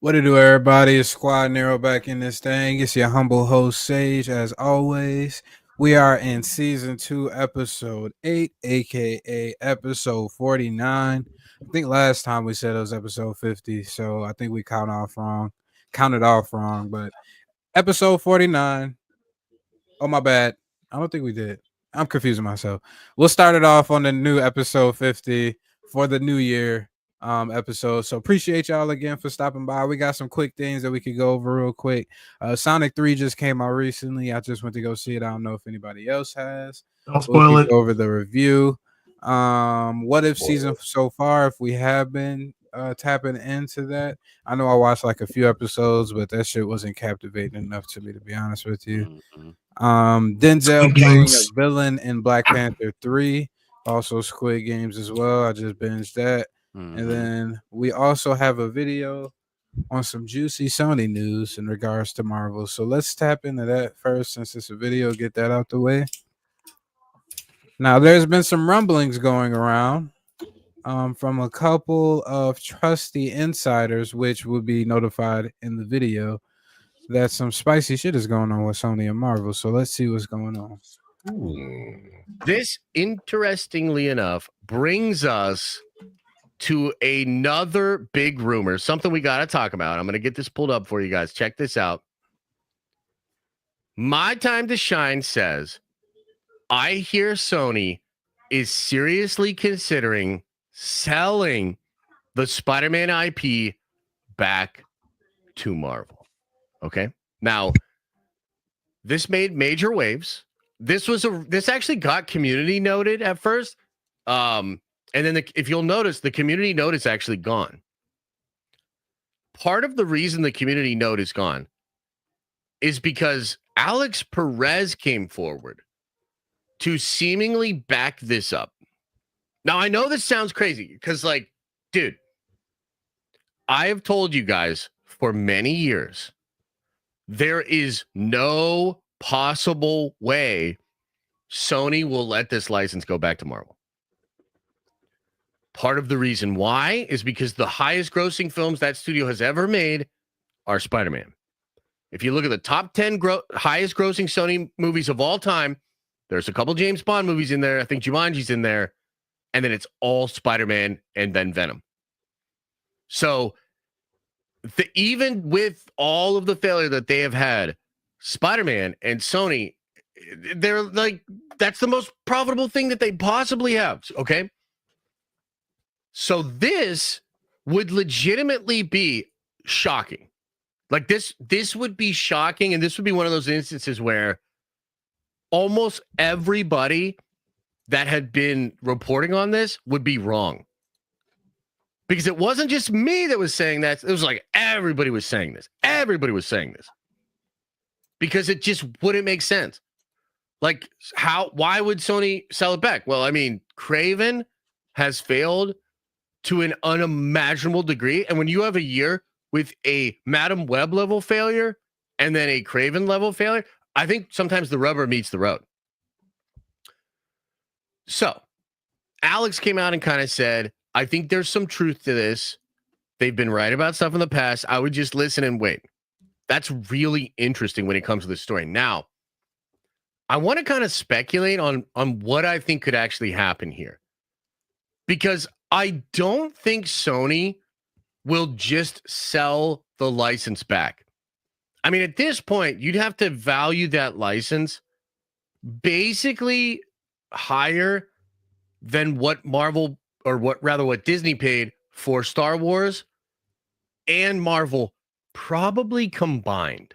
What to do, everybody? It's Squad Nero back in this thing. It's your humble host, Sage, as always. We are in season 2, episode 8, aka episode 49. I think last time we said it was episode 50, so I think we counted off wrong, but episode 49. Oh, my bad. I don't think we did. I'm confusing myself. We'll start it off on the new episode 50 for the new year episode. So appreciate y'all again for stopping by. We got some quick things that we could go over real quick. Sonic 3 just came out recently. I just went to go see it. I don't know if anybody else has. Don't We spoil could it. go over the review. What if season so far, if we have been tapping into that. I know I watched like a few episodes, but that shit wasn't captivating enough to me, to be honest with you. Mhm. Denzel Squid playing a Games. villain in Black Panther 3, also Squid Games as well. I just binged that. And Mhm. then we also have a video on some juicy Sony news in regards to Marvel. So let's tap into that first since it's a video, get that out the way. Now, there's been some rumblings going around from a couple of trusty insiders, which will be notified in the video, that some spicy shit is going on with Sony and Marvel. So let's see what's going on. This, interestingly enough, brings us to another big rumor, something we got to talk about. I'm going to get this pulled up for you guys. Check this out. My Time to Shine says, I hear Sony is seriously considering selling the Spider-Man IP back to Marvel. Okay. Now, this made major waves. This actually got community noted at first. And then if you'll notice, the community note is actually gone. Part of the reason the community note is gone is because Alex Perez came forward to seemingly back this up. Now, I know this sounds crazy because, like, dude, I have told you guys for many years, there is no possible way Sony will let this license go back to Marvel. Part of the reason why is because the highest grossing films that studio has ever made are Spider-Man. If you look at the top 10 highest grossing Sony movies of all time, there's a couple James Bond movies in there. I think Jumanji's in there. And then it's all Spider-Man and then Venom. So even with all of the failure that they have had, Spider-Man and Sony, they're like, that's the most profitable thing that they possibly have. Okay. So this would legitimately be shocking. Like this would be shocking. And this would be one of those instances where almost everybody that had been reporting on this would be wrong. Because it wasn't just me that was saying that. It was like everybody was saying this. Everybody was saying this. Because it just wouldn't make sense. Like, why would Sony sell it back? Well, I mean, Craven has failed to an unimaginable degree. And when you have a year with a Madam Web level failure and then a Craven level failure, I think sometimes the rubber meets the road. So, Alex came out and kind of said, I think there's some truth to this. They've been right about stuff in the past. I would just listen and wait. That's really interesting when it comes to this story. Now, I want to kind of speculate on what I think could actually happen here. Because I don't think Sony will just sell the license back. I mean, at this point, you'd have to value that license basically higher than what Marvel, or what Disney paid for Star Wars and Marvel probably combined.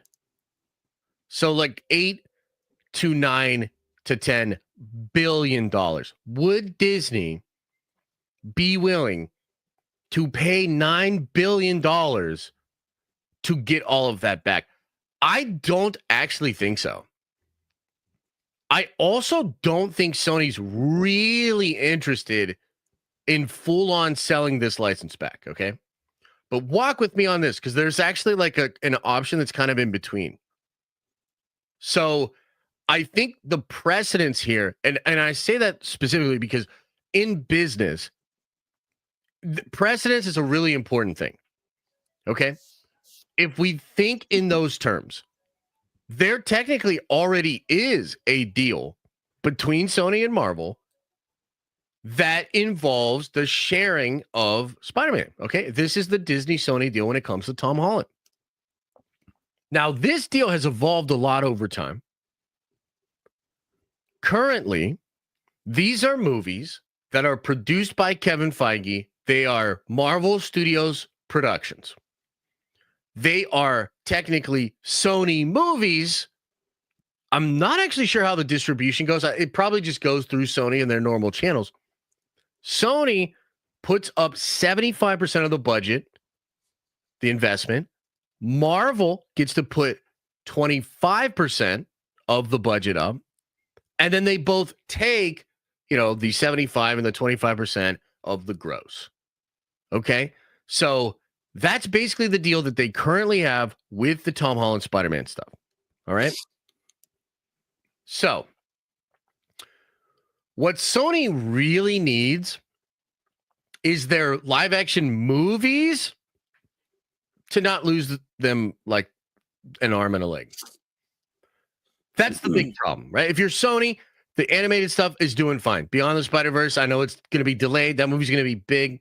So like $8 to $9 to $10 billion. Would Disney be willing to pay $9 billion to get all of that back? I don't actually think so. I also don't think Sony's really interested in full-on selling this license back, okay? But walk with me on this, because there's actually like an option that's kind of in between. So I think the precedence here, and I say that specifically because in business, precedence is a really important thing, okay? if we think in those terms, there technically already is a deal between Sony and Marvel that involves the sharing of Spider-Man. Okay, this is the Disney-Sony deal when it comes to Tom Holland. Now, this deal has evolved a lot over time. Currently, these are movies that are produced by Kevin Feige. They are Marvel Studios productions. They are technically Sony movies. I'm not actually sure how the distribution goes. It probably just goes through Sony and their normal channels. Sony puts up 75% of the budget, the investment. Marvel gets to put 25% of the budget up. And then they both take, the 75 and the 25% of the gross. Okay? So that's basically the deal that they currently have with the Tom Holland Spider-Man stuff. All right? So what Sony really needs is their live action movies to not lose them like an arm and a leg. That's the big problem, right? If you're Sony, the animated stuff is doing fine. Beyond the Spider-Verse, I know it's going to be delayed. That movie's going to be big.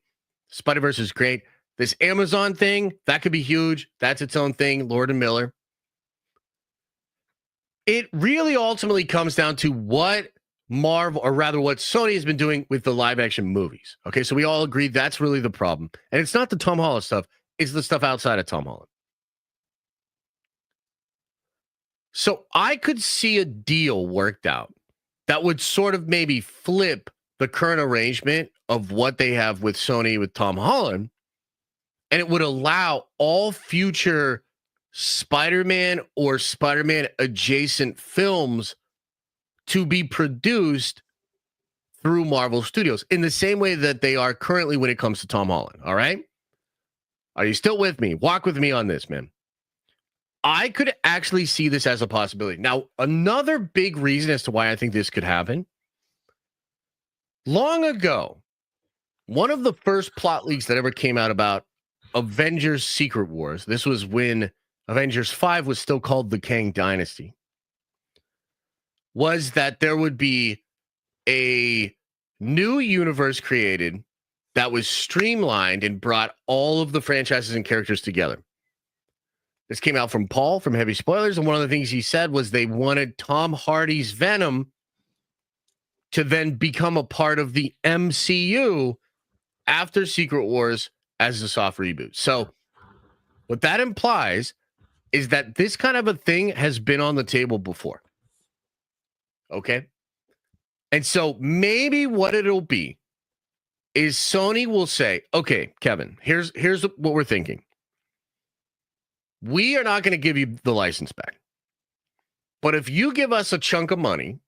Spider-Verse is great. This Amazon thing, that could be huge. That's its own thing. Lord and Miller. It really ultimately comes down to what Marvel, or rather what Sony has been doing with the live action movies. Okay, so we all agree that's really the problem. And it's not the Tom Holland stuff, it's the stuff outside of Tom Holland. So I could see a deal worked out that would sort of maybe flip the current arrangement of what they have with Sony with Tom Holland, and it would allow all future Spider-Man or Spider-Man adjacent films to be produced through Marvel Studios in the same way that they are currently when it comes to Tom Holland. All right? Are you still with me? Walk with me on this, man. I could actually see this as a possibility. Now, another big reason as to why I think this could happen. Long ago, one of the first plot leaks that ever came out about Avengers Secret Wars, this was when Avengers 5 was still called the Kang Dynasty, was that there would be a new universe created that was streamlined and brought all of the franchises and characters together. This came out from Paul from Heavy Spoilers, and one of the things he said was they wanted Tom Hardy's Venom to then become a part of the MCU after Secret Wars as a soft reboot. So what that implies is that this kind of a thing has been on the table before. Okay? And so maybe what it'll be is Sony will say, okay, Kevin, here's what we're thinking. We are not going to give you the license back. But if you give us a chunk of money,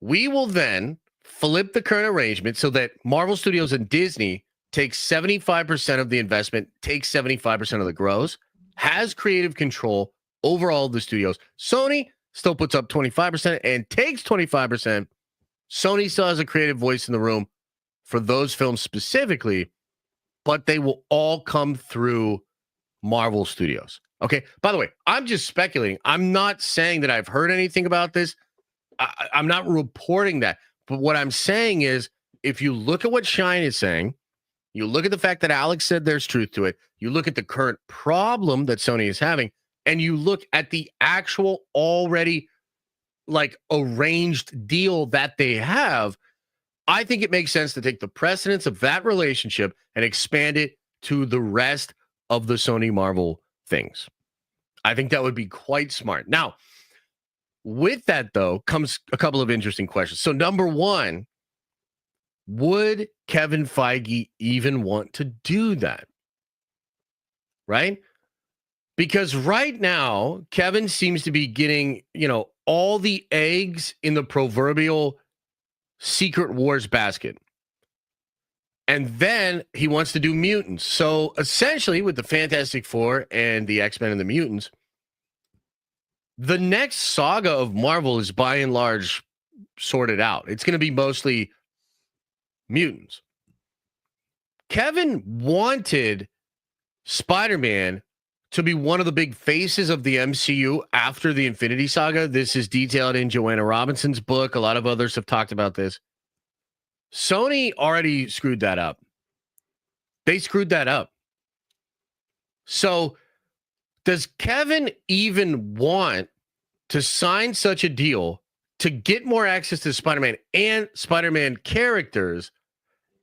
we will then flip the current arrangement so that Marvel Studios and Disney take 75% of the investment, takes 75% of the gross, has creative control over all of the studios. Sony still puts up 25% and takes 25%. Sony still has a creative voice in the room for those films specifically, but they will all come through Marvel Studios. Okay. By the way, I'm just speculating. I'm not saying that I've heard anything about this. I'm not reporting that. But what I'm saying is, if you look at what Shine is saying, you look at the fact that Alex said there's truth to it, you look at the current problem that Sony is having, and you look at the actual already arranged deal that they have, I think it makes sense to take the precedence of that relationship and expand it to the rest of the Sony Marvel things. I think that would be quite smart. Now, with that, though, comes a couple of interesting questions. So, number one, would Kevin Feige even want to do that? Right? Because right now, Kevin seems to be getting, all the eggs in the proverbial Secret Wars basket. And then he wants to do mutants. So essentially, with the Fantastic Four and the X-Men and the mutants, the next saga of Marvel is by and large sorted out. It's going to be mostly mutants. Kevin wanted Spider-Man to be one of the big faces of the MCU after the Infinity Saga. This is detailed in Joanna Robinson's book. A lot of others have talked about this. Sony already screwed that up. They screwed that up. So does Kevin even want to sign such a deal to get more access to Spider-Man and Spider-Man characters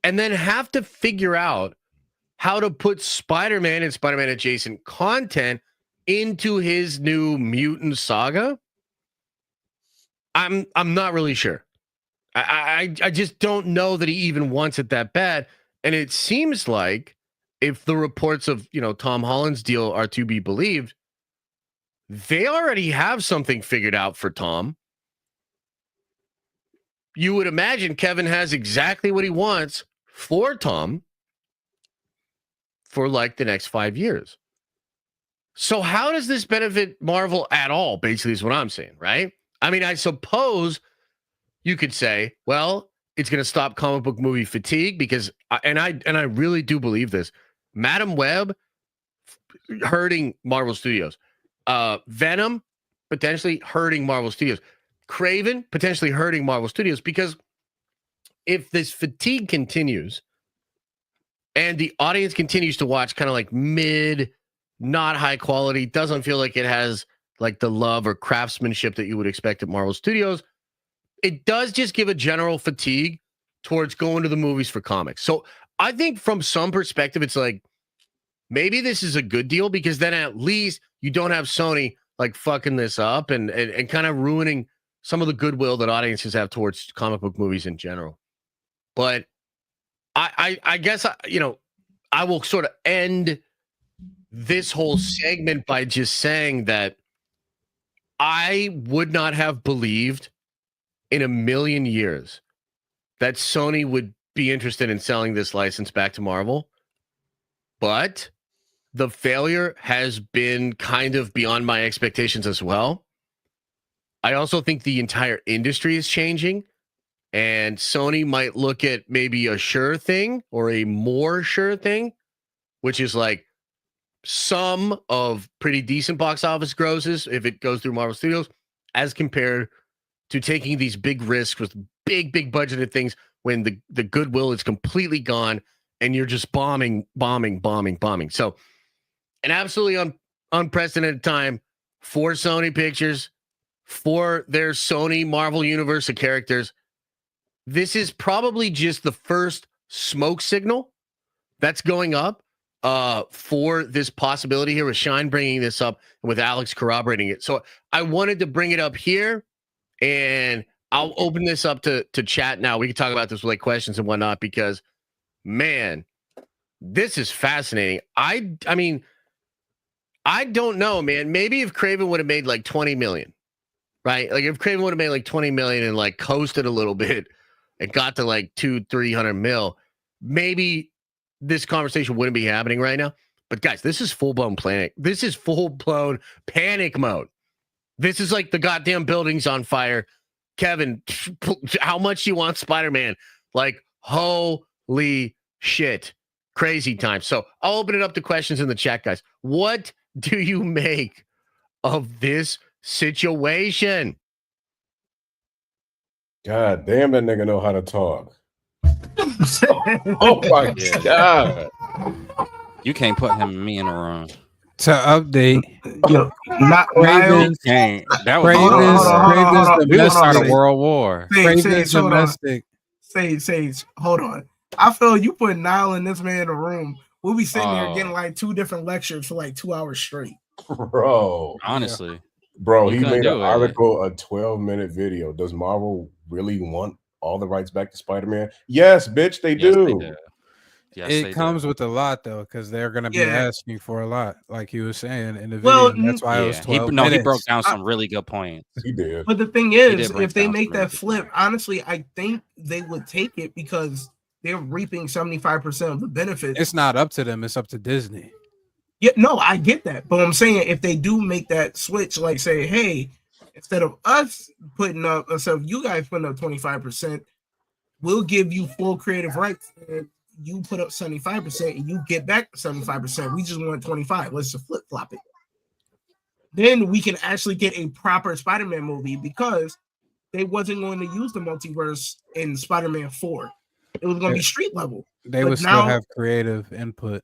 and then have to figure out how to put Spider-Man and Spider-Man adjacent content into his new mutant saga? I'm not really sure. I just don't know that he even wants it that bad. And it seems like if the reports of, Tom Holland's deal are to be believed, they already have something figured out for Tom. You would imagine Kevin has exactly what he wants for Tom for like the next 5 years. So how does this benefit Marvel at all? Basically is what I'm saying, right? I mean, I suppose you could say, well, it's going to stop comic book movie fatigue because, and I really do believe this, Madam Web hurting Marvel Studios, Venom potentially hurting Marvel Studios, Kraven potentially hurting Marvel Studios, because if this fatigue continues and the audience continues to watch kind of like mid, not high quality, doesn't feel like it has like the love or craftsmanship that you would expect at Marvel Studios, it does just give a general fatigue towards going to the movies for comics. So I think from some perspective, it's like, maybe this is a good deal because then at least you don't have Sony like fucking this up and kind of ruining some of the goodwill that audiences have towards comic book movies in general. But I guess, I will sort of end this whole segment by just saying that I would not have believed in a million years that Sony would be interested in selling this license back to Marvel. But the failure has been kind of beyond my expectations as well. I also think the entire industry is changing, and Sony might look at maybe a sure thing or a more sure thing, which is like some of pretty decent box office grosses if it goes through Marvel Studios, as compared to taking these big risks with big budgeted things when the goodwill is completely gone and you're just bombing. So an absolutely unprecedented time for Sony Pictures, for their Sony Marvel Universe of characters. This is probably just the first smoke signal that's going up for this possibility here, with Shine bringing this up and with Alex corroborating it. So I wanted to bring it up here, and I'll open this up to chat now. We can talk about this with like questions and whatnot, because, man, this is fascinating. I mean, I don't know, man. Maybe if Kraven would have made like 20 million, right? Like if Kraven would have made like 20 million and like coasted a little bit and got to like 200-300 mil, maybe this conversation wouldn't be happening right now. But guys, this is full-blown panic. This is full-blown panic mode. This is like the goddamn building's on fire. Kevin, how much do you want Spider-Man? Like, holy shit. Crazy time. So I'll open it up to questions in the chat, guys. What do you make of this situation? God damn, that nigga know how to talk. Oh my God. You can't put him and me in a room. To update, Yo, not Ravens, Can't. That was Ravens we would start a domestic. world war. Ravens hold on. domestic. Sage, hold on. I feel you put Nile and this man in a room. We'll be sitting there getting like two different lectures for like 2 hours straight. Bro. Honestly. Bro, You he couldn't made an do it. article, a 12-minute video. Does Marvel really want all the rights back to Spider-Man? Yes, bitch, they Yes, do. they do. Yes, It they comes do. with a lot though, because they're gonna be Yeah. asking for a lot, like he was saying in the video. Well, and that's why it was Yeah, 12 he minutes. broke down some really good points. He did. But the thing did is, break if they down make some really that good flip, points. honestly, I think they would take it because they're reaping 75% of the benefits. It's not up to them; it's up to Disney. Yeah, no, I get that. But I'm saying if they do make that switch, like say, hey, instead of us putting up, instead of you guys putting up 25%, we'll give you full creative rights. And you put up 75% and you get back 75%. We just want 25. Let's just flip flop it. Then we can actually get a proper Spider-Man movie because they wasn't going to use the multiverse in Spider-Man 4. It was going to be street level. They But would now, still have creative input.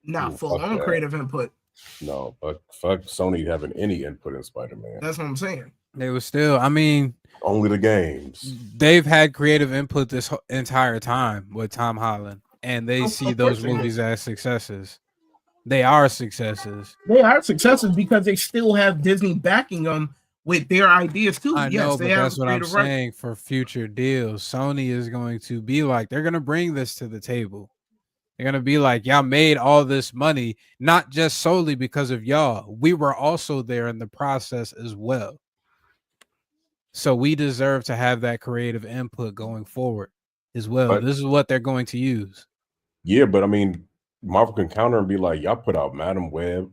Not full on creative input. No, but fuck Sony having any input in Spider-Man. That's what I'm saying. They were still, I mean, only the games. They've had creative input this entire time with Tom Holland, and they see those movies as successes. They are successes. They are successes because they still have Disney backing them with their ideas too. I know, but that's what I'm saying. For future deals, Sony is going to be like, they're going to bring this to the table. They're going to be like, y'all made all this money, not just solely because of y'all. We were also there in the process as well. So we deserve to have that creative input going forward as well. But this is what they're going to use. Yeah, but I mean, Marvel can counter and be like, y'all put out Madam Web,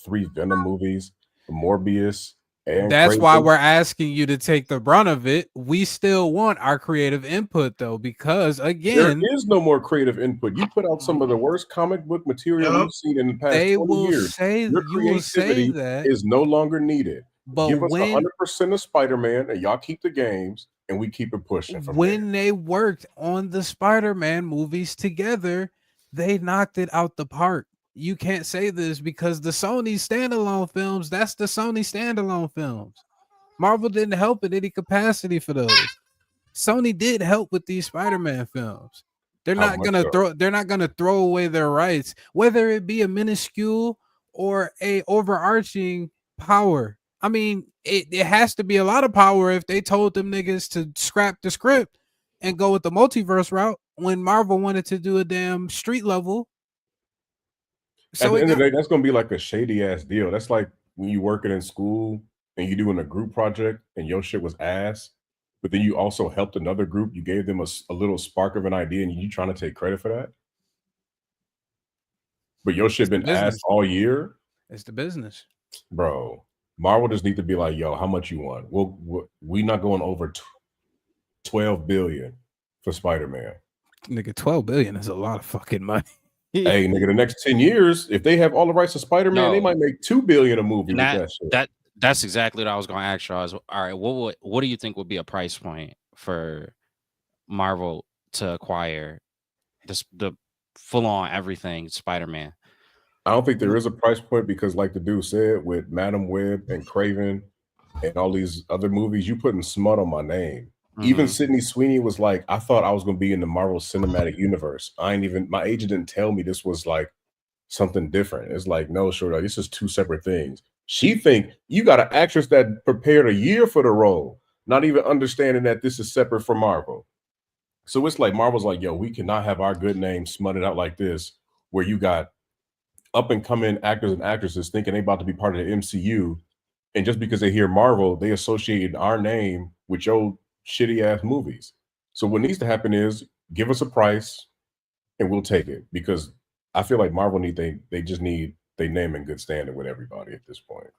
3 Venom movies, Morbius, and that's why we're asking you to take the brunt of it. We still want our creative input though, because again, there is no more creative input. You put out some of the worst comic book material we've seen in the past 20 years. Your creativity is no longer needed. But give us 100% of Spider-Man, and y'all keep the games, and we keep it pushing. When they worked on the Spider-Man movies together, they knocked it out the park. You can't say this because the Sony standalone films, that's the Sony standalone films. Marvel didn't help in any capacity for those. Sony did help with these Spider-Man films. They're not gonna throw away their rights, whether it be a minuscule or a overarching power. I mean, it has to be a lot of power if they told them niggas to scrap the script and go with the multiverse route when Marvel wanted to do a damn street level. So at the end of the day, that's going to be like a shady ass deal. That's like when you working in school and you doing a group project and your shit was ass, but then you also helped another group. You gave them a little spark of an idea and you trying to take credit for that. But your shit been ass all year. It's the business, bro. Marvel just need to be like, yo, how much you want? We not going over 12 billion for Spider-Man. Nigga, 12 billion is a lot of fucking money. Hey, nigga, the next 10 years, if they have all the rights to Spider-Man, they might make 2 billion a movie with that shit. That's exactly what I was going to ask y'all. All right, what do you think would be a price point for Marvel to acquire the full-on everything Spider-Man? I don't think there is a price point because, like the dude said, with Madam Web and Craven and all these other movies, you putting smut on my name. Even Sydney Sweeney was like, I thought I was going to be in the Marvel Cinematic Universe. My agent didn't tell me this was like something different. It's like, no, sure, this is 2 separate things. She think you got an actress that prepared a year for the role, not even understanding that this is separate from Marvel. So it's like Marvel's like, yo, we cannot have our good name smutted out like this, where you got up and coming actors and actresses thinking they about to be part of the MCU, and just because they hear Marvel, they associate our name with your shitty ass movies. So what needs to happen is give us a price and we'll take it, because I feel like Marvel they just need their name in good standing with everybody at this point.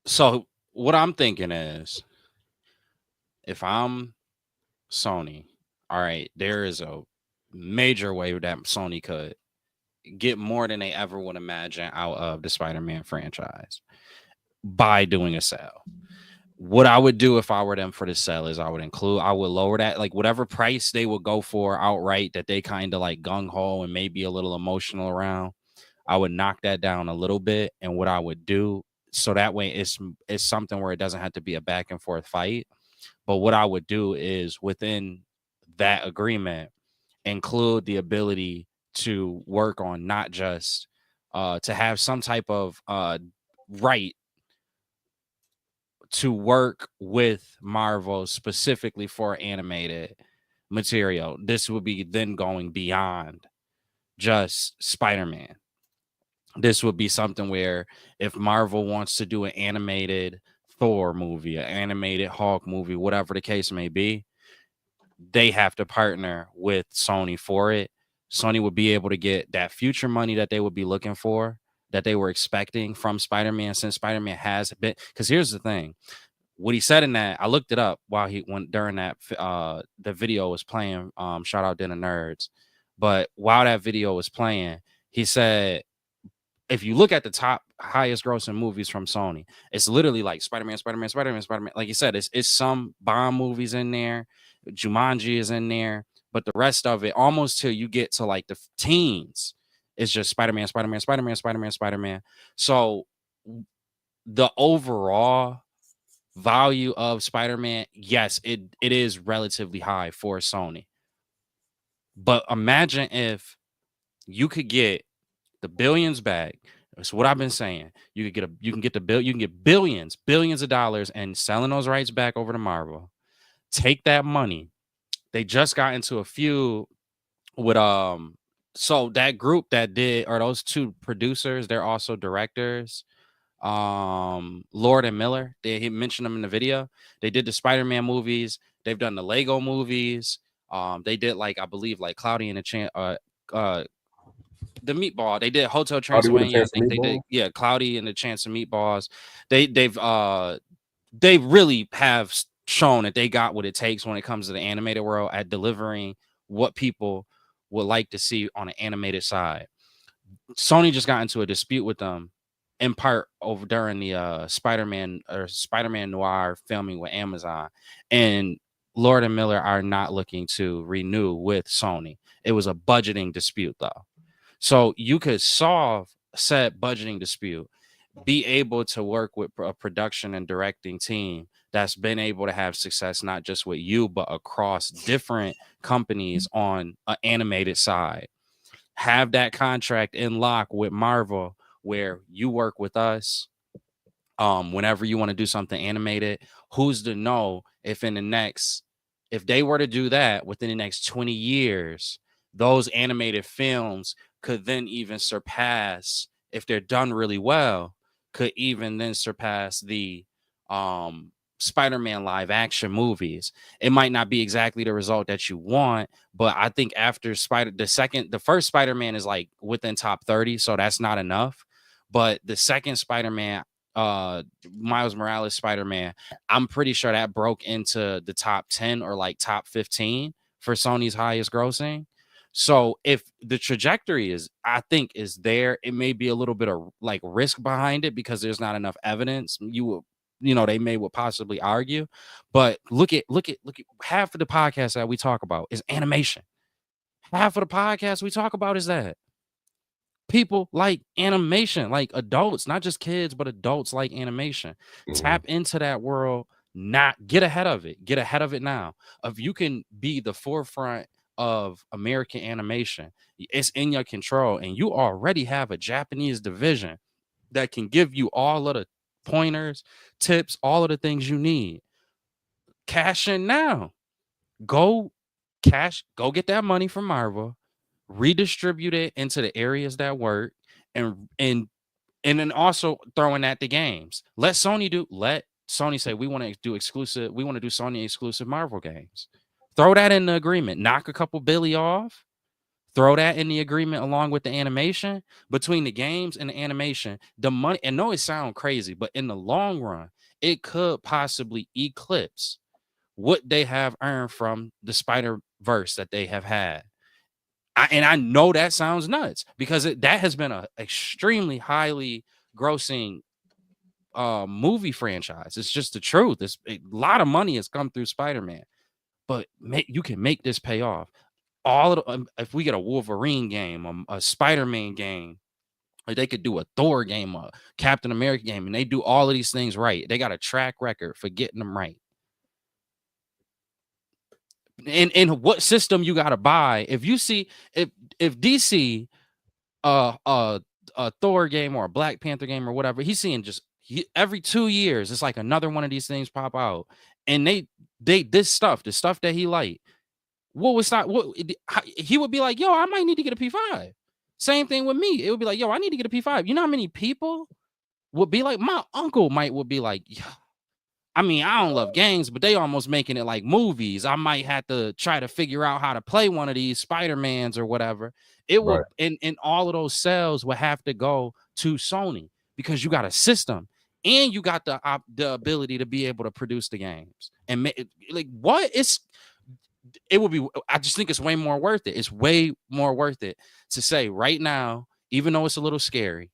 So what I'm thinking is, if I'm Sony, all right, there is a major way that Sony could get more than they ever would imagine out of the Spider-Man franchise by doing a sale. What I would do if I were them for the sale is I would lower that, like whatever price they would go for outright that they kind of like gung-ho and maybe a little emotional around, I would knock that down a little bit. And what I would do, so that way it's something where it doesn't have to be a back and forth fight. But what I would do is within that agreement, include the ability to work on not just to have some type of right to work with Marvel specifically for animated material. This would be then going beyond just Spider-Man. This would be something where if Marvel wants to do an animated Thor movie, an animated Hulk movie, whatever the case may be, they have to partner with Sony for it. Sony would be able to get that future money that they would be looking for, that they were expecting from Spider-Man, since Spider-Man has been, because here's the thing. what he said in that, I looked it up while he went during that the video was playing. Shout out Dinner Nerds. But while that video was playing, he said, if you look at the top highest grossing movies from Sony, it's literally like Spider-Man. Like you said, it's some Bond movies in there, Jumanji is in there, but the rest of it, almost till you get to like the teens, it's just Spider-Man. So the overall value of Spider-Man, yes, it is relatively high for Sony. But imagine if you could get the billions back. That's what I've been saying. You can get billions of dollars and selling those rights back over to Marvel. Take that money. They just got into a feud with so that group that did, or those two producers, they're also directors. Lord and Miller, he mentioned them in the video. They did the Spider-Man movies. They've done the Lego movies. They did like, I believe, like Cloudy and the the Meatball. They did Hotel Transylvania. I think they did, yeah, Cloudy and the Chance of Meatballs. They really have shown that they got what it takes when it comes to the animated world at delivering what people would like to see on an animated side. Sony just got into a dispute with them, in part over during the Spider-Man Noir filming with Amazon, and Lord and Miller are not looking to renew with Sony. It was a budgeting dispute though. So you could solve said budgeting dispute, be able to work with a production and directing team that's been able to have success, not just with you, but across different companies on an animated side. Have that contract in lock with Marvel where you work with us whenever you want to do something animated. Who's to know if they were to do that within the next 20 years, those animated films could then even surpass, if they're done really well, could even then surpass the Spider-Man live action movies. It might not be exactly the result that you want, but I think after the first Spider-Man is like within top 30, so that's not enough. But the second Spider-Man, Miles Morales Spider-Man, I'm pretty sure that broke into the top 10 or like top 15 for Sony's highest grossing. So if the trajectory is there, it may be a little bit of like risk behind it because there's not enough evidence. They would possibly argue, but look at half of the podcast that we talk about is animation. Half of the podcast we talk about is that people like animation, like adults, not just kids, but adults like animation. Tap into that world, not get ahead of it now. If you can be the forefront of American animation, it's in your control, and you already have a Japanese division that can give you all of the pointers, tips, all of the things you need. Cash in now. Go get that money from Marvel, redistribute it into the areas that work, and then also throwing at the games. Let Sony say we want to do Sony exclusive Marvel games. Throw that in the agreement. Knock a couple billy off. Throw that in the agreement along with the animation. Between the games and the animation, the money, and no, it sounds crazy, but in the long run, it could possibly eclipse what they have earned from the Spider-Verse that they have had. I know that sounds nuts because that has been an extremely highly grossing movie franchise. It's just the truth. A lot of money has come through Spider-Man, but you can make this pay off. If we get a Wolverine game, a Spider-Man game, or they could do a Thor game, a Captain America game, and they do all of these things right. They got a track record for getting them right. And what system you got to buy? If you see if DC a Thor game or a Black Panther game or whatever, he's seeing every 2 years it's like another one of these things pop out, and the stuff that he like. He would be like, yo, I might need to get a P5. Same thing with me. It would be like, yo, I need to get a P5. You know how many people would be like, my uncle would be like, yeah. I mean, I don't love games, but they almost making it like movies. I might have to try to figure out how to play one of these Spider-Mans or whatever. It will, and all of those sales will have to go to Sony because you got a system. and you got the ability to be able to produce the games and like what it would be. I just think it's way more worth it. It's way more worth it to say right now, even though it's a little scary,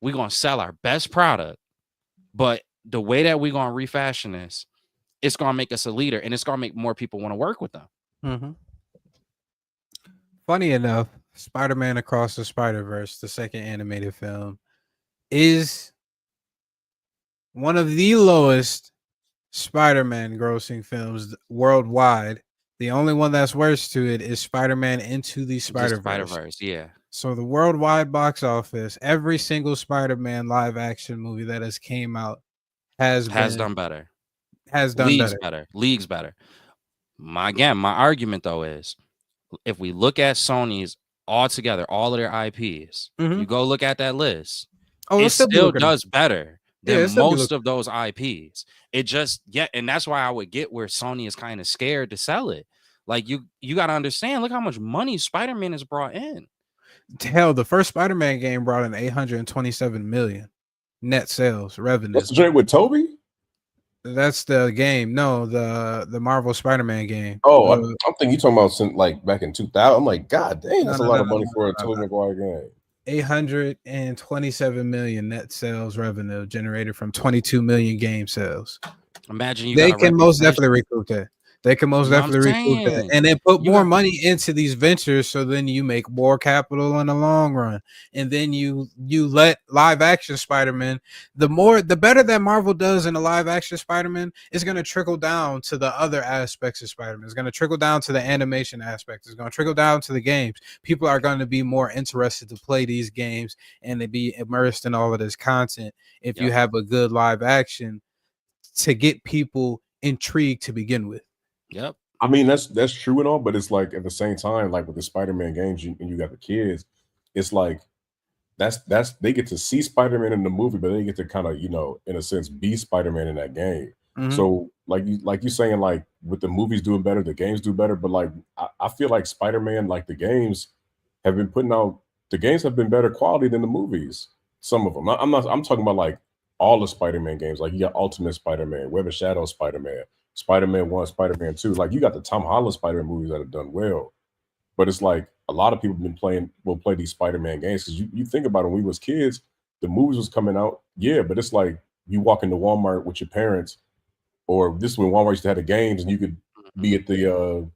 we're gonna sell our best product, but the way that we're gonna refashion this, it's gonna make us a leader, and it's gonna make more people want to work with them. Mm-hmm. Funny enough, Spider-Man Across the Spider-Verse, the second animated film, is one of the lowest Spider-Man grossing films worldwide. The only one that's worse to it is Spider-Man Into the Spider-Verse. Yeah. So the worldwide box office, every single Spider-Man live action movie that has came out has done better. Has done Leagues better. My argument though is, if we look at Sony's altogether, all of their IPs, you go look at that list, it still does better than most of those IPs. It just, and that's why I would get where Sony is kind of scared to sell it. Like you got to understand, look how much money Spider-Man has brought in. Hell, the first Spider-Man game brought in 827 million net sales revenue. That's the joint with Toby? That's the game. No, the Marvel Spider-Man game. Oh, I'm thinking you're talking about since like back in 2000. I'm like, God dang, that's a lot of money for a Tobey Maguire game. 827 million net sales revenue generated from 22 million game sales. Imagine they can most definitely recoup that. They can most definitely recoup that, and then put more money into these ventures. So then you make more capital in the long run, and then you let live action Spider-Man. The better that Marvel does in a live action Spider-Man is going to trickle down to the other aspects of Spider-Man. It's going to trickle down to the animation aspect. It's going to trickle down to the games. People are going to be more interested to play these games and to be immersed in all of this content if you have a good live action to get people intrigued to begin with. Yep. I mean, that's true and all, but it's like at the same time, like with the Spider-Man games, and you got the kids, it's like that's they get to see Spider-Man in the movie, but they get to kind of, in a sense, be Spider-Man in that game. Mm-hmm. So like you saying, like with the movies doing better, the games do better, but like I feel like Spider-Man, like the games have been better quality than the movies. Some of them. I'm talking about like all the Spider-Man games. Like you got Ultimate Spider-Man, Web of Shadows Spider-Man, Spider-Man 1, Spider-Man 2. Like you got the Tom Holland Spider-Man movies that have done well. But it's like a lot of people will play these Spider-Man games, because you think about it, when we was kids, the movies was coming out, but it's like you walk into Walmart with your parents, or this is when Walmart used to have the games, and you could be at the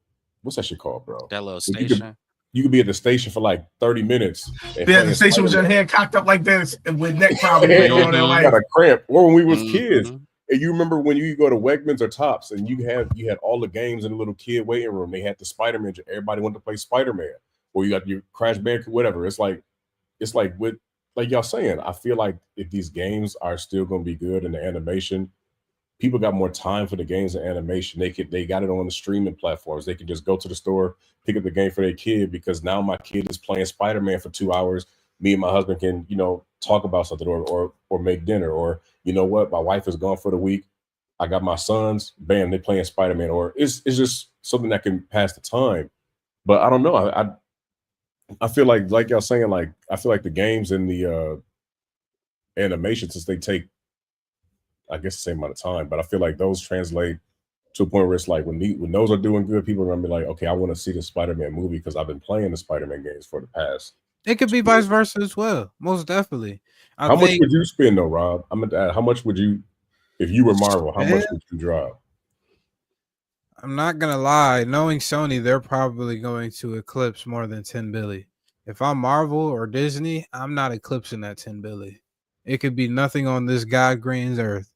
what's that shit called, bro? That little station. You could be at the station for like 30 minutes. The station with your hand cocked up like this with neck problems. You got a cramp. Or when we was kids, Mm-hmm. and you remember when you go to Wegmans or Tops, and you had all the games in the little kid waiting room. They had the Spider-Man. Everybody wanted to play Spider-Man. Or you got your Crash Bandicoot, whatever. It's like with, like y'all saying, I feel like if these games are still going to be good in the animation, people got more time for the games and animation. They got it on the streaming platforms. They can just go to the store, pick up the game for their kid, because now my kid is playing Spider-Man for 2 hours. Me and my husband can, talk about something or make dinner, or you know what, my wife is gone for the week. I got my sons, bam, they're playing Spider-Man, or it's just something that can pass the time. But I don't know. I feel like y'all saying, like I feel like the games and the animation, since they take, I guess, the same amount of time, but I feel like those translate to a point where it's like when those are doing good, people are gonna be like, okay, I want to see the Spider-Man movie because I've been playing the Spider-Man games for the past. It could be vice versa as well, most definitely. How much would you spend though, Rob? I'm gonna add, how much would you, if you were Marvel, how much would you drop? I'm not gonna lie, knowing Sony, they're probably going to eclipse more than 10 billion. If I'm Marvel or Disney, I'm not eclipsing that 10 billion. It could be nothing on this God Green's earth,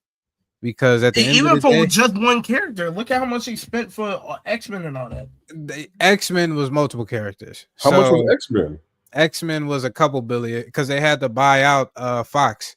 because at the end of the day, just one character, look at how much he spent for X-Men and all that. The X-Men was multiple characters. How much was X-Men? X-Men was a couple billion, because they had to buy out Fox.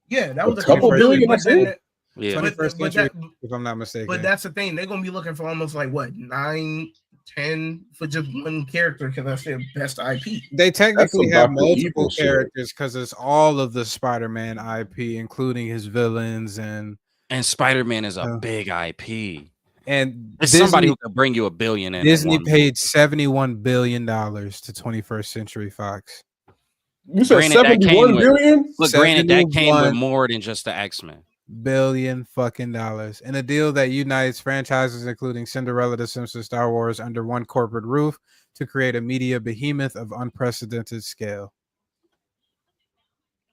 Yeah, that was a couple billion. That's it. Yeah, 21st century, if I'm not mistaken. But that's the thing; they're gonna be looking for almost like what 9, 10 for just one character, because that's their best IP. They technically have multiple characters because it's all of the Spider-Man IP, including his villains, and Spider-Man is a big IP. And it's somebody who could bring you $1 billion in. Disney paid $71 billion to 21st Century Fox. You said Granted, that came 71 with- billion? But granted, that came with 71 more than just the X-Men. billion fucking dollars in a deal that unites franchises including Cinderella, The Simpsons, Star Wars under one corporate roof to create a media behemoth of unprecedented scale.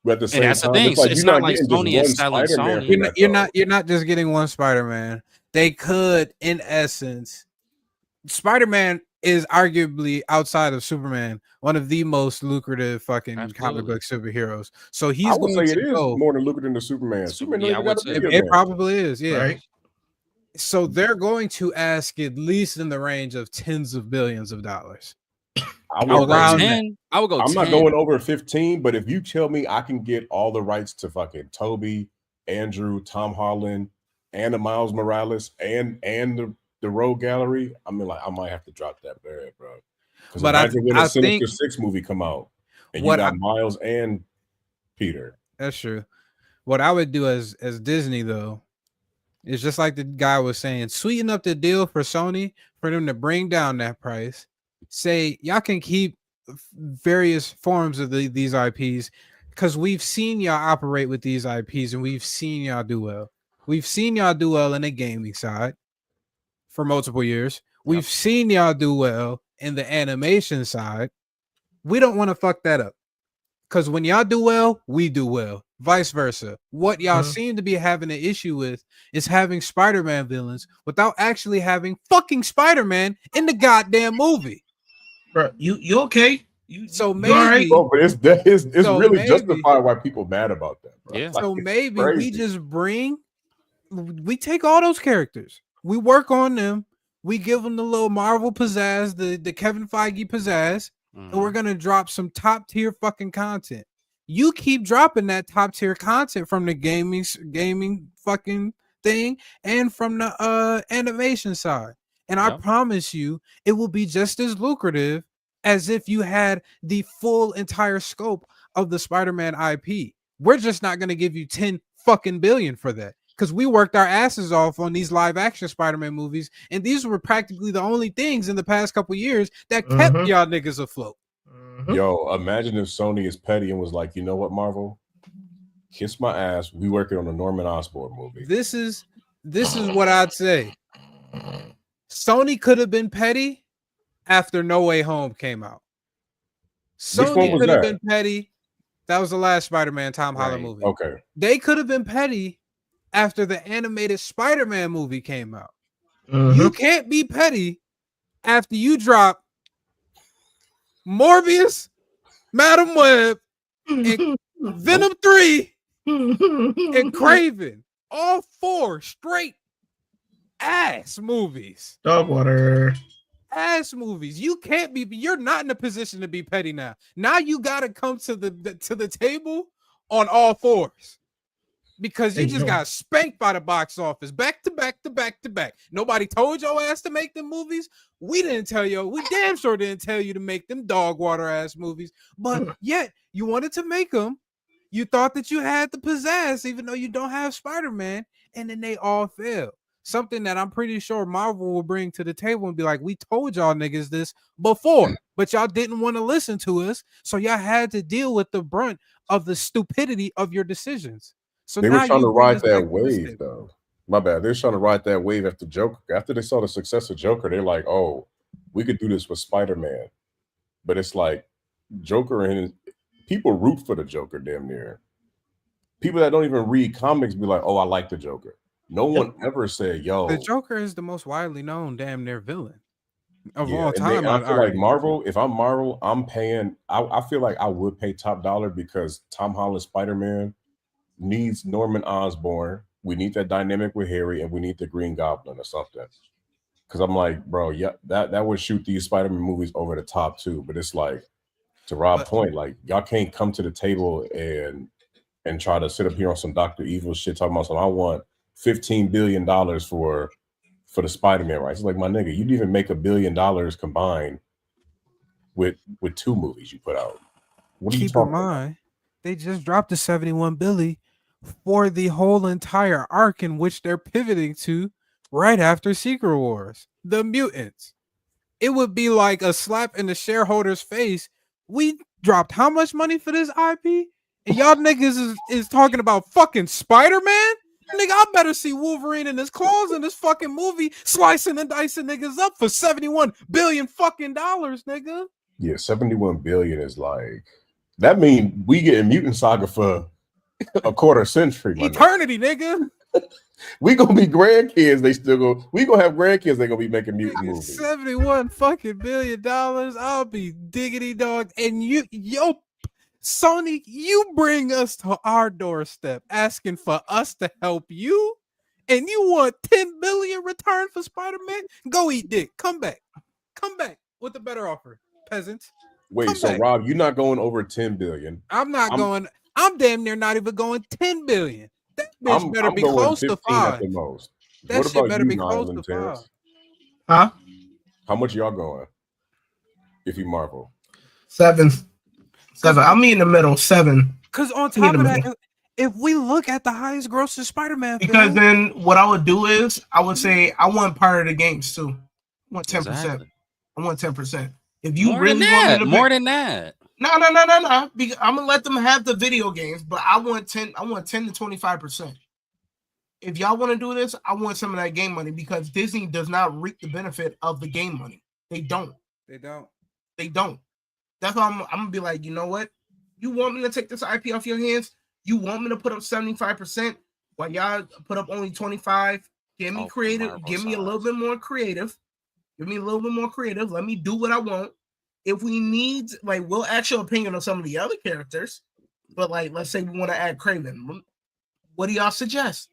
But at the same that's the time, thing. it's like It's you're not not like getting just Sony one is selling Spider-Man Sony. from that, though. You're not just getting one Spider-Man. They could, in essence, Spider-Man is arguably outside of Superman one of the most lucrative fucking comic Absolutely. book superheroes. So I he's would going say it to is go. more than lucrative than Superman. Superman don't Yeah, I even got would a say. video It game. probably is, yeah. Right. So they're going to ask at least in the range of tens of billions of dollars. I I would would go around say- 10. I would go I'm 10. not going over 15, but if you tell me I can get all the rights to fucking Toby, Andrew, Tom Holland, and the Miles Morales and the Rogue Gallery, I mean, like, I might have to drop that bad, bro. Because But imagine when I a Sinister think 6 movie come out and you what got I- Miles and Peter. That's true. What I would do as Disney though is just like the guy was saying, sweeten up the deal for Sony for them to bring down that price. Say y'all can keep various forms of these IPs because we've seen y'all operate with these IPs and we've seen y'all do well. We've seen y'all do well in the gaming side for multiple years. We've seen y'all do well in the animation side. We don't want to fuck that up. Because when y'all do well, we do well. Vice versa. What y'all seem to be having an issue with is having Spider-Man villains without actually having fucking Spider-Man in the goddamn movie. Bro, you okay? So you all right? maybe, Bro, but it's So really maybe- justified why people mad about that, bro. Yeah. Like, so it's maybe we crazy. just we take all those characters, we work on them, we give them the little Marvel pizzazz, the Kevin Feige pizzazz, and we're gonna drop some top tier fucking content. You keep dropping that top tier content from the gaming fucking thing and from the animation side. And I Yep. promise you it will be just as lucrative as if you had the full entire scope of the Spider-Man IP. We're just not gonna give you 10 fucking billion for that. Because we worked our asses off on these live action Spider-Man movies, and these were practically the only things in the past couple years that kept y'all niggas afloat. Yo, imagine if Sony is petty and was like, you know what, Marvel? Kiss my ass. We working on a Norman Osborn movie. This is what I'd say. Sony could have been petty after No Way Home came out. Which one Sony was could have that? been petty. That was the last Spider-Man Tom Holland Right. movie. Okay. They could have been petty after the animated Spider-Man movie came out. Mm-hmm. You can't be petty after you drop Morbius, Madam Web, and Venom 3, and Craven. All four straight ass movies. Dog water. Ass movies. You can't be. You're not in a position to be petty now. Now you gotta come to the table on all fours because you just got spanked by the box office back to back to back to back. Nobody told your ass to make them movies. We didn't tell you. We damn sure didn't tell you to make them dog water ass movies. But yet you wanted to make them. You thought that you had the pizzazz, even though you don't have Spider-Man, and then they all failed. Something that I'm pretty sure Marvel will bring to the table and be like, we told y'all niggas this before, but y'all didn't want to listen to us. So y'all had to deal with the brunt of the stupidity of your decisions. So They now were trying you to bring ride us that back to this wave, table. though. My bad. They were trying to ride that wave after Joker. After they saw the success of Joker, they're like, oh, we could do this with Spider-Man. But it's like Joker and people root for the Joker damn near. People that don't even read comics be like, oh, I like the Joker. No one ever said, yo. The Joker is the most widely known damn near villain of Yeah, all and time. I I'd feel like argue. Marvel, if I'm Marvel, I'm paying. I feel like I would pay top dollar because Tom Holland Spider-Man needs Norman Osborn. We need that dynamic with Harry, and we need the Green Goblin or something. Because I'm like, bro, yeah, that would shoot these Spider-Man movies over the top too. But it's like, to Rob's point, like y'all can't come to the table and try to sit up here on some Dr. Evil shit talking about something. I want $15 billion for the Spider-Man rights. It's like, my nigga, you didn't even make $1 billion combined with 2 movies you put out. What are you Keep in talking mind, they just dropped the 71 Billy for the whole entire arc in which they're pivoting to right after Secret Wars. The mutants. It would be like a slap in the shareholders' face We dropped how much money for this IP? And y'all niggas is talking about fucking Spider-Man? Nigga, I better see Wolverine in his claws in this fucking movie slicing and dicing niggas up for 71 billion fucking dollars, nigga. Yeah, 71 billion is like that mean we getting Mutant Saga for a quarter century, my eternity, nigga. We gonna be grandkids. They still go. We gonna have grandkids. They gonna be making mutant movies. 71 fucking billion dollars. I'll be diggity dog. And yo, Sony, you bring us to our doorstep asking for us to help you, and you want 10 billion return for Spider-Man? Go eat dick. Come back with a better offer, peasants. Wait, Come so back. Rob, you're not going over 10 billion. I'm damn near not even going 10 billion. That bitch better be close to 5 at the most. That what shit about better you, be close Niall and to 5. Terrence? Huh? How much y'all going? If you Marvel, 7. I'm in the middle. 7. Because on top of that, if we look at the highest grossing Spider-Man because film, then what I would do is I would say I want part of the games too. I want 10%. Exactly. I want 10%. If you More really than want that, me to more pick, than that. No. I'm gonna let them have the video games, but I want 10 to 25%. If y'all want to do this, I want some of that game money because Disney does not reap the benefit of the game money. They don't. That's why I'm gonna be like, you know what? You want me to take this IP off your hands? You want me to put up 75% while y'all put up only 25? Give me creative. Give me a little bit more creative. Give me a little bit more creative. Let me do what I want. If we need, like, we'll ask your opinion on some of the other characters, but like, let's say we want to add Kraven. What do y'all suggest?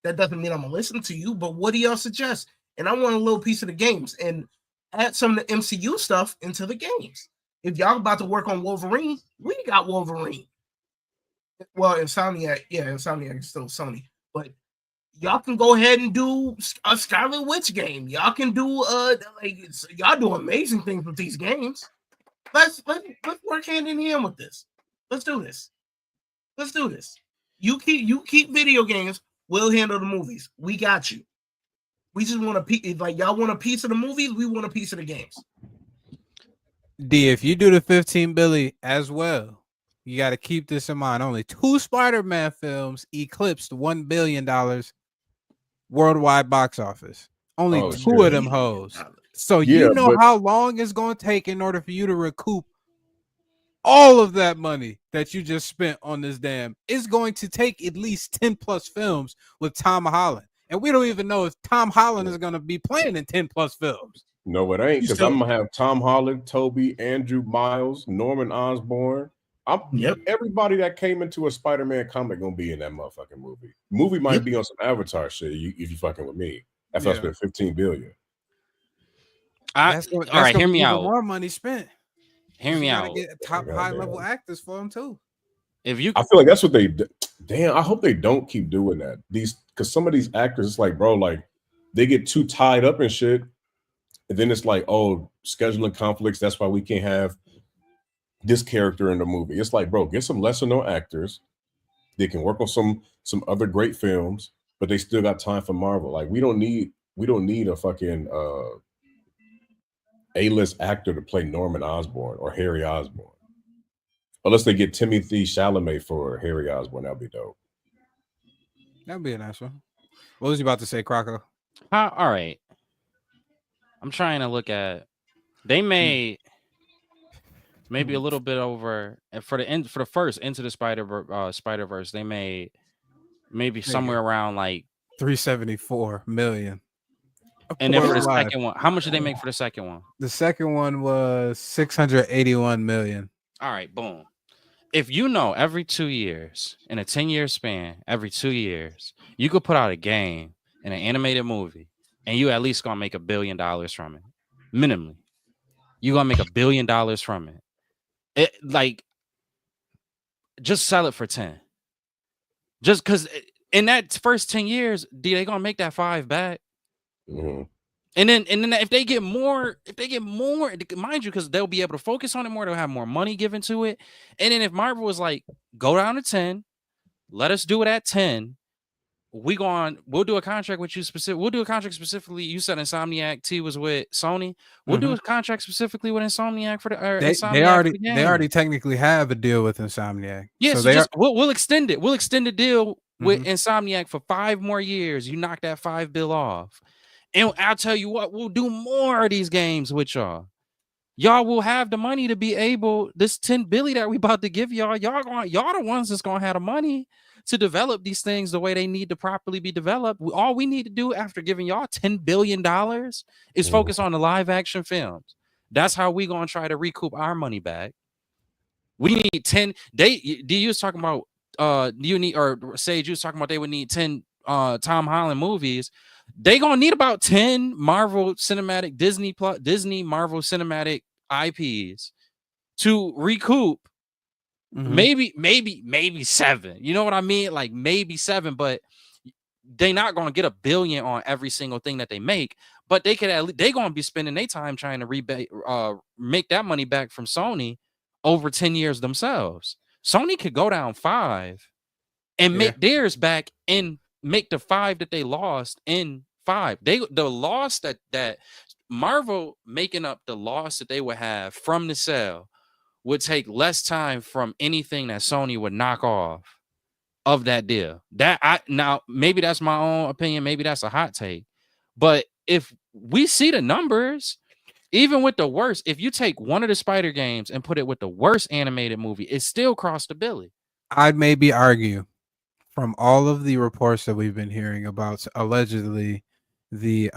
That doesn't mean I'm gonna listen to you, but what do y'all suggest? And I want a little piece of the games and add some of the MCU stuff into the games. If y'all about to work on Wolverine, we got Wolverine. Well, Insomniac is still Sony, but y'all can go ahead and do a Scarlet Witch game. Y'all can do y'all do amazing things with these games. Let's work hand in hand with this. Let's do this. You keep video games. We'll handle the movies. We got you. We just want a piece. Like y'all want a piece of the movies, we want a piece of the games. D, if you do the 15 billion as well, you got to keep this in mind. Only 2 Spider-Man films eclipsed $1 billion worldwide box office. Only 2 of them hoes. So you know how long it's going to take in order for you to recoup all of that money that you just spent on this damn. It's going to take at least 10 plus films with Tom Holland. And we don't even know if Tom Holland is going to be playing in 10 plus films. No, it ain't, because I'm gonna have Tom Holland, Toby, Andrew Miles, Norman Osborn. Everybody that came into a Spider-Man comic gonna be in that motherfucking movie. Movie might be on some Avatar shit if you fucking with me. After I spent 15 billion. All right, hear me out. More money spent. Hear me out. Get top high level actors for them too. I feel like that's what they. Damn, I hope they don't keep doing that. Because some of these actors, it's like, bro, like they get too tied up in shit. And then it's like, oh, scheduling conflicts. That's why we can't have this character in the movie. It's like, bro, get some lesser known actors. They can work on some other great films, but they still got time for Marvel. Like we don't need a fucking A-list actor to play Norman Osborn or Harry Osborn. Unless they get Timothy Chalamet for Harry Osborn, that'd be dope. That'd be a nice one. What was you about to say, Croco? All right. I'm trying to look at. They made maybe a little bit over for the first Into the Spider-Verse. They made maybe somewhere around like 374 million. And then for the second one, how much did they make for the second one? The second one was 681 million. All right, boom. If you know every 2 years in a 10-year span, every 2 years, you could put out a game and an animated movie, and you at least gonna make $1 billion from it, minimally. You gonna make $1 billion from it. It like just sell it for 10. Just because in that first 10 years, they gonna make that 5 back. Mm-hmm. And then if they get more, mind you, because they'll be able to focus on it more, they'll have more money given to it. And then if Marvel was like, go down to 10, let us do it at 10. we'll do a contract with you specific. We'll do a contract specifically. You said Insomniac T was with Sony. We'll do a contract specifically with Insomniac for the Insomniac for the game. They already technically have a deal with Insomniac. Yeah, so we'll extend it. We'll extend the deal with Insomniac for 5 more years. You knock that 5 bill off. And I'll tell you what, we'll do more of these games with y'all. Y'all will have the money to be able, this 10 billion that we about to give y'all the ones that's gonna have the money to develop these things the way they need to properly be developed. All we need to do after giving y'all $10 billion is focus on the live action films. That's how we gonna try to recoup our money back. We need 10. You was talking about Sage, you was talking about they would need 10 Tom Holland movies. They gonna need about 10 Marvel cinematic Disney Marvel cinematic IPs to recoup. Maybe 7. You know what I mean? Like maybe 7, but they're not gonna get $1 billion on every single thing that they make. But they could they gonna be spending their time trying to make that money back from Sony over 10 years themselves. Sony could go down 5 and make theirs back and make the 5 that they lost in 5. The loss that Marvel making up the loss that they would have from the sale would take less time from anything that Sony would knock off of that deal. Now maybe that's my own opinion, maybe that's a hot take, but if we see the numbers, even with the worst, if you take one of the Spider games and put it with the worst animated movie, it still crossed $1 billion. I'd maybe argue from all of the reports that we've been hearing about allegedly the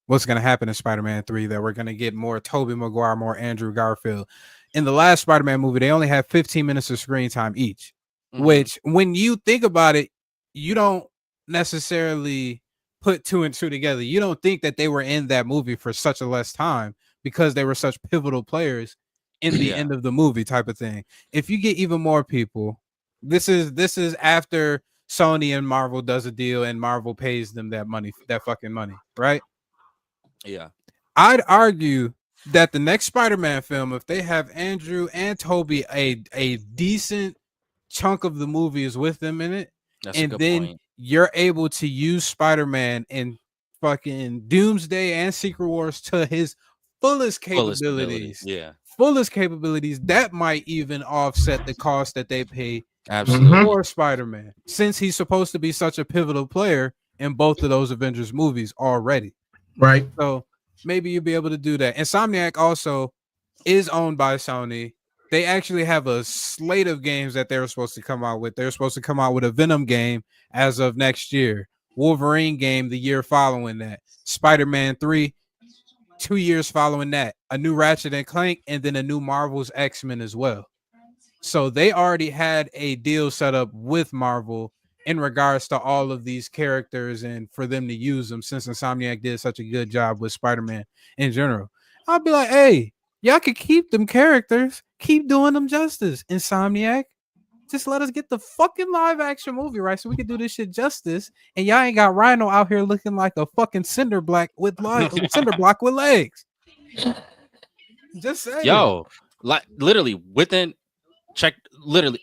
what's going to happen in Spider-Man 3, that we're going to get more Tobey Maguire, more Andrew Garfield. In the last Spider-Man movie, they only had 15 minutes of screen time each, which when you think about it, you don't necessarily put 2 and 2 together. You don't think that they were in that movie for such a less time because they were such pivotal players in the end of the movie type of thing. If you get even more people, this is after Sony and Marvel does a deal and Marvel pays them that fucking money, right? Yeah. I'd argue that the next Spider-Man film, if they have Andrew and Tobey, a decent chunk of the movie is with them in it, that's and then point. You're able to use Spider-Man in fucking Doomsday and Secret Wars to his fullest capabilities. Fullest capabilities, that might even offset the cost that they pay for Spider-Man, since he's supposed to be such a pivotal player in both of those Avengers movies already. Right. So maybe you'll be able to do that. Insomniac also is owned by Sony. They actually have a slate of games that they're supposed to come out with. They're supposed to come out with a Venom game as of next year, Wolverine game the year following that, Spider-Man 3 2 years following that, a new Ratchet and Clank, and then a new Marvel's X-Men as well. So they already had a deal set up with Marvel in regards to all of these characters and for them to use them, since Insomniac did such a good job with Spider-Man in general. I'll be like, hey, y'all could keep them characters, keep doing them justice. Insomniac, just let us get the fucking live action movie right, so we can do this shit justice. And y'all ain't got Rhino out here looking like a fucking cinder block with legs. Just say, yo, like literally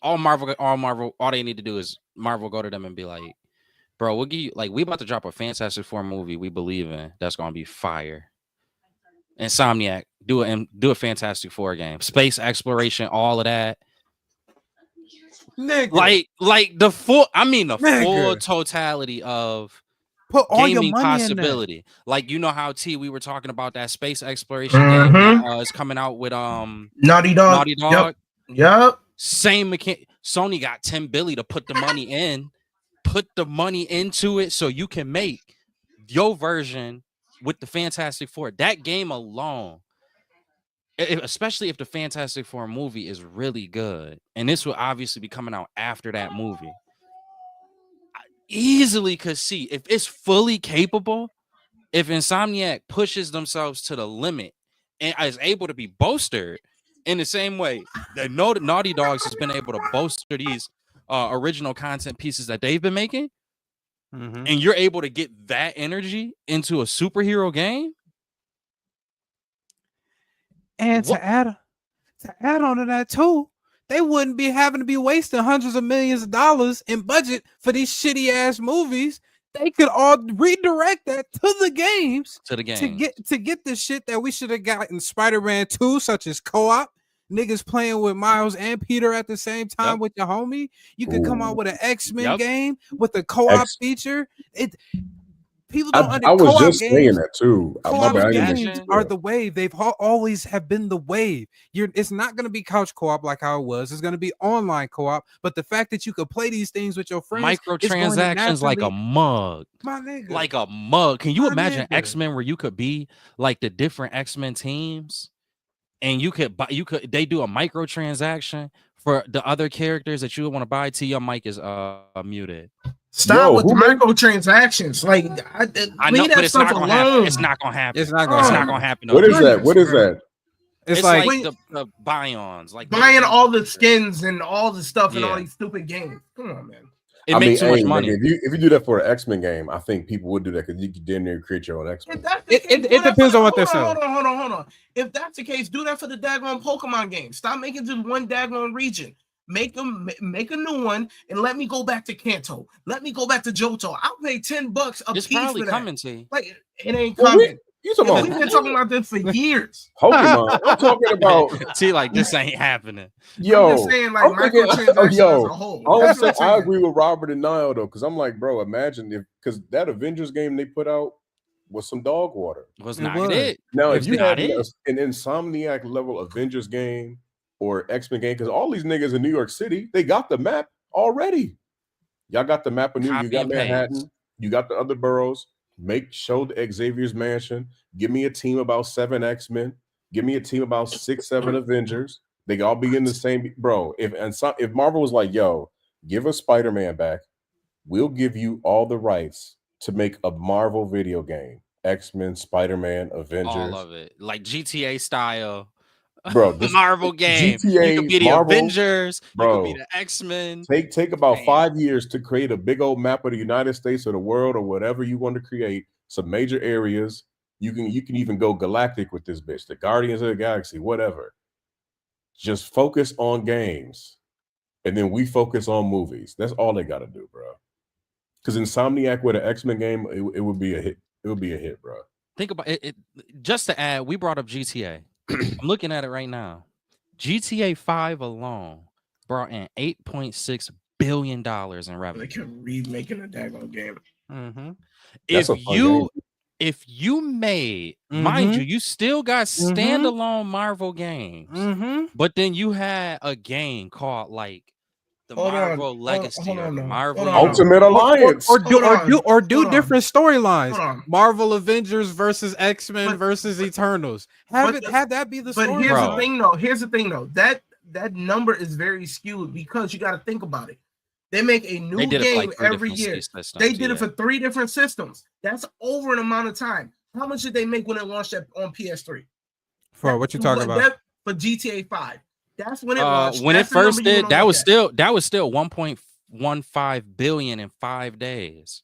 all Marvel, all they need to do is Marvel go to them and be like, bro, we'll give you, like, we about to drop a Fantastic Four movie we believe in that's gonna be fire. Insomniac, do a Fantastic Four game, space exploration, all of that. Nigga. Like the full totality of put all gaming your money possibility. In that. Like, you know how we were talking about that space exploration game that is coming out with Naughty Dog. Yep. Same mechanic. Sony got $10 billion to put the money in, put the money into it so you can make your version with the Fantastic Four. That game alone, especially if the Fantastic Four movie is really good, and this will obviously be coming out after that movie, I easily could see if it's fully capable, if Insomniac pushes themselves to the limit and is able to be bolstered in the same way that Naughty Dogs has been able to bolster these original content pieces that they've been making, and you're able to get that energy into a superhero game. And to add on to that too, they wouldn't be having to be wasting hundreds of millions of dollars in budget for these shitty ass movies. They could all redirect that to the games to get the shit that we should have gotten Spider-Man 2, such as co-op. Niggas playing with Miles and Peter at the same time with your homie. You could come out with an X-Men game with a co-op feature. People don't I was co-op just games, saying that too. Co-op games are the wave. They've always have been the wave. It's not going to be couch co-op like how it was. It's going to be online co-op. But the fact that you could play these things with your friends, microtransactions like a mug, my nigga, like a mug. Can you imagine X-Men where you could be like the different X-Men teams, and you could they do a microtransaction for the other characters that you want to buy? Till your mic is muted. Stop with the microtransactions. Like I know, but it's not gonna happen. It's not gonna happen. It's not gonna happen. What is that? What is that? It's like the buy-ons, like buying all the skins and all the stuff in all these stupid games. Come on, man. It makes too much money. If you do that for an X-Men game, I think people would do that because you could damn near create your own X-Men. It depends on what they're selling. Hold on. If that's the case, do that for the daggone Pokemon game. Stop making just one daggone region. Make a new one and let me go back to Kanto. Let me go back to Johto. I'll pay $10 a piece for that. Coming to you. Like it ain't coming. We've been talking about this for years. Pokemon. I'm talking about. See, like this ain't happening. Yo, I'm just saying, like microtransactions as a whole. I agree with Robert and Niall though, because I'm like, bro, imagine if because that Avengers game they put out was some dog water. Was not it. Now, if you had an Insomniac level Avengers game or X-Men game, because all these niggas in New York City, they got the map already. Y'all got the map of New York. You got Manhattan. You got the other boroughs. Show the Xavier's Mansion. Give me a team about 7 X-Men. Give me a team about 6, 7 Avengers. They all be in the same. Bro, if Marvel was like, yo, give us Spider-Man back, we'll give you all the rights to make a Marvel video game. X-Men, Spider-Man, Avengers. All of it. Like GTA style. Bro, Marvel game. GTA, you could be the Marvel, Avengers, bro, you could be the X-Men. Take about 5 years to create a big old map of the United States or the world or whatever you want to create. Some major areas. You can even go galactic with this bitch. The Guardians of the Galaxy, whatever. Just focus on games, and then we focus on movies. That's all they got to do, bro. Because Insomniac with an X-Men game, it would be a hit. It would be a hit, bro. Think about it. Just to add, we brought up GTA. I'm looking at it right now. GTA 5 alone brought in $8.6 billion in revenue. They can remaking a daggone game. Mm-hmm. If you made, mind you, you still got standalone Marvel games, but then you had a game called like the Marvel Legacy or Marvel Ultimate Alliance, or do different storylines. Marvel Avengers versus X-Men versus Eternals. Have that be the story. But here's the thing though. That number is very skewed because you got to think about it. They make a new game every year. They did it for 3 different systems. That's over an amount of time. How much did they make when it launched on PS3? For what you talking about? For GTA 5. That's when it launched. When it first did, that was still 1.15 billion in 5 days.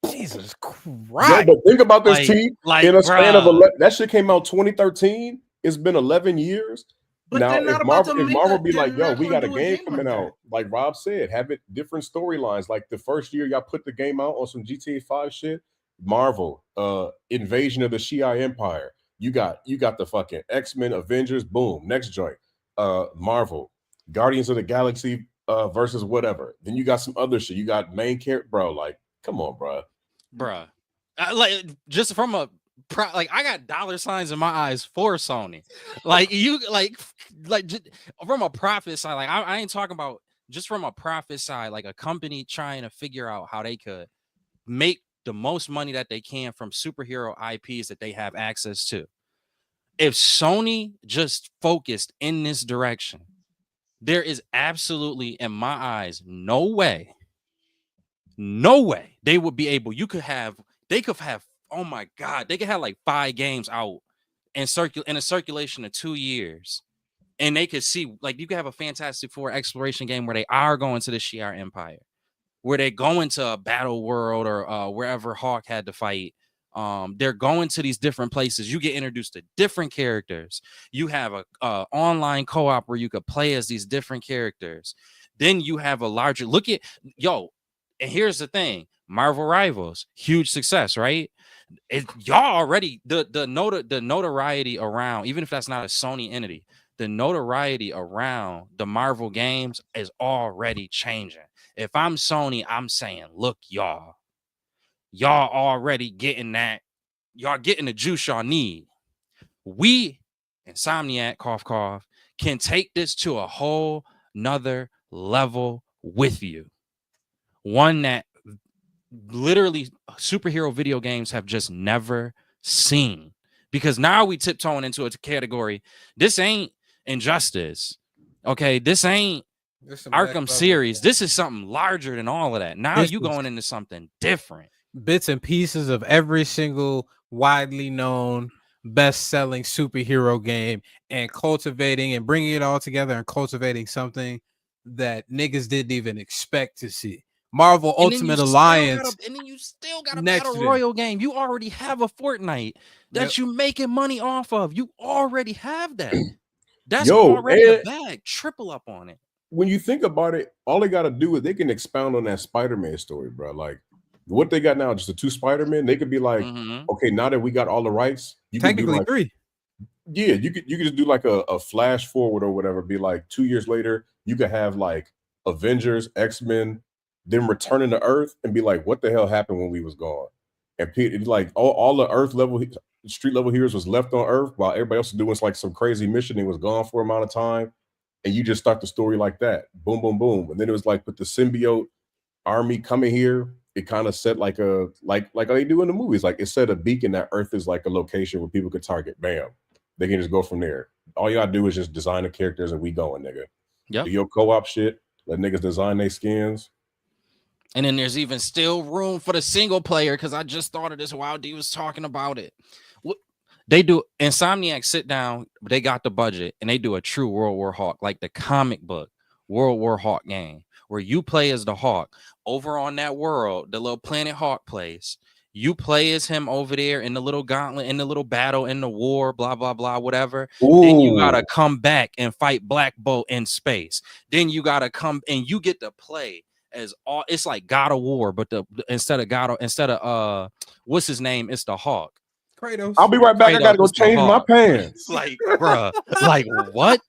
Jesus Christ! Yeah, but think about this, in a span of that shit came out 2013. It's been 11 years. But now, if Marvel be like, yo, we got a game coming out, like Rob said, have it different storylines. Like the first year y'all put the game out on some GTA 5 shit, Marvel, Invasion of the Shi'ar Empire. You got the fucking X-Men, Avengers, boom, next joint. Marvel, Guardians of the Galaxy versus whatever. Then you got some other shit. You got main character, bro. Like, come on, bro. Like just from a I got dollar signs in my eyes for Sony. Like you just, from a profit side, like I ain't talking about just from a profit side, like a company trying to figure out how they could make the most money that they can from superhero IPs that they have access to. If Sony just focused in this direction, there is absolutely, in my eyes, no way they would be able. They could have. Oh my God, they could have like 5 games out and in a circulation of 2 years, and they could see like you could have a Fantastic Four exploration game where they are going to the Shi'ar Empire, where they go into a battle world or wherever Hawk had to fight, They're going to these different places. You get introduced to different characters. You have a online co-op where you could play as these different characters. Then you have a larger look at and here's the thing: Marvel Rivals, huge success, right? Y'all already the notoriety around, even if that's not a Sony entity, the notoriety around the Marvel games is already changing. If I'm Sony, I'm saying, look, y'all already getting that. Y'all getting the juice y'all need. We, Insomniac, cough, cough, can take this to a whole nother level with you. One that literally superhero video games have just never seen. Because now we tiptoeing into a category. This ain't Injustice. Okay, this ain't Arkham series. This is something larger than all of that. Now you going into something different. Bits and pieces of every single widely known best-selling superhero game, and cultivating and bringing it all together and cultivating something that niggas didn't even expect to see. Marvel Ultimate Alliance. And then you still got a Battle Royale game. You already have a Fortnite that you making money off of. You already have that. That's already a bag. Triple up on it. When you think about it, all they got to do is they can expound on that Spider-Man story, bro. Like what they got now, just the 2 Spider-Men. They could be like, okay, now that we got all the rights, you technically can do like, 3. Yeah, you could just do like a flash forward or whatever. Be like 2 years later, you could have like Avengers, X-Men, then returning to Earth and be like, what the hell happened when we was gone? And like all the Earth level, street level heroes was left on Earth while everybody else was doing like some crazy mission. It was gone for an amount of time. And you just start the story like that. Boom, boom, boom. And then it was like with the symbiote army coming here, it kind of set like a like they do in the movies. Like it set a beacon that Earth is like a location where people could target. Bam. They can just go from there. All you gotta do is just design the characters and we going, nigga. Yep. Do your co-op shit. Let niggas design their skins. And then there's even still room for the single player, because I just thought of this while D was talking about it. They do Insomniac sit down, they got the budget, and they do a true World War Hawk, like the comic book World War Hawk game, where you play as the Hawk over on that world, the little Planet Hawk place. You play as him over there in the little gauntlet, in the little battle, in the war, blah, blah, blah, whatever. Ooh. Then you got to come back and fight Black Bolt in space. Then you got to come and you get to play as all, it's like God of War, but instead of what's his name? It's the Hawk. Kratos. I'll be right back. Kratos, I gotta go change my pants. Like, bruh, like what?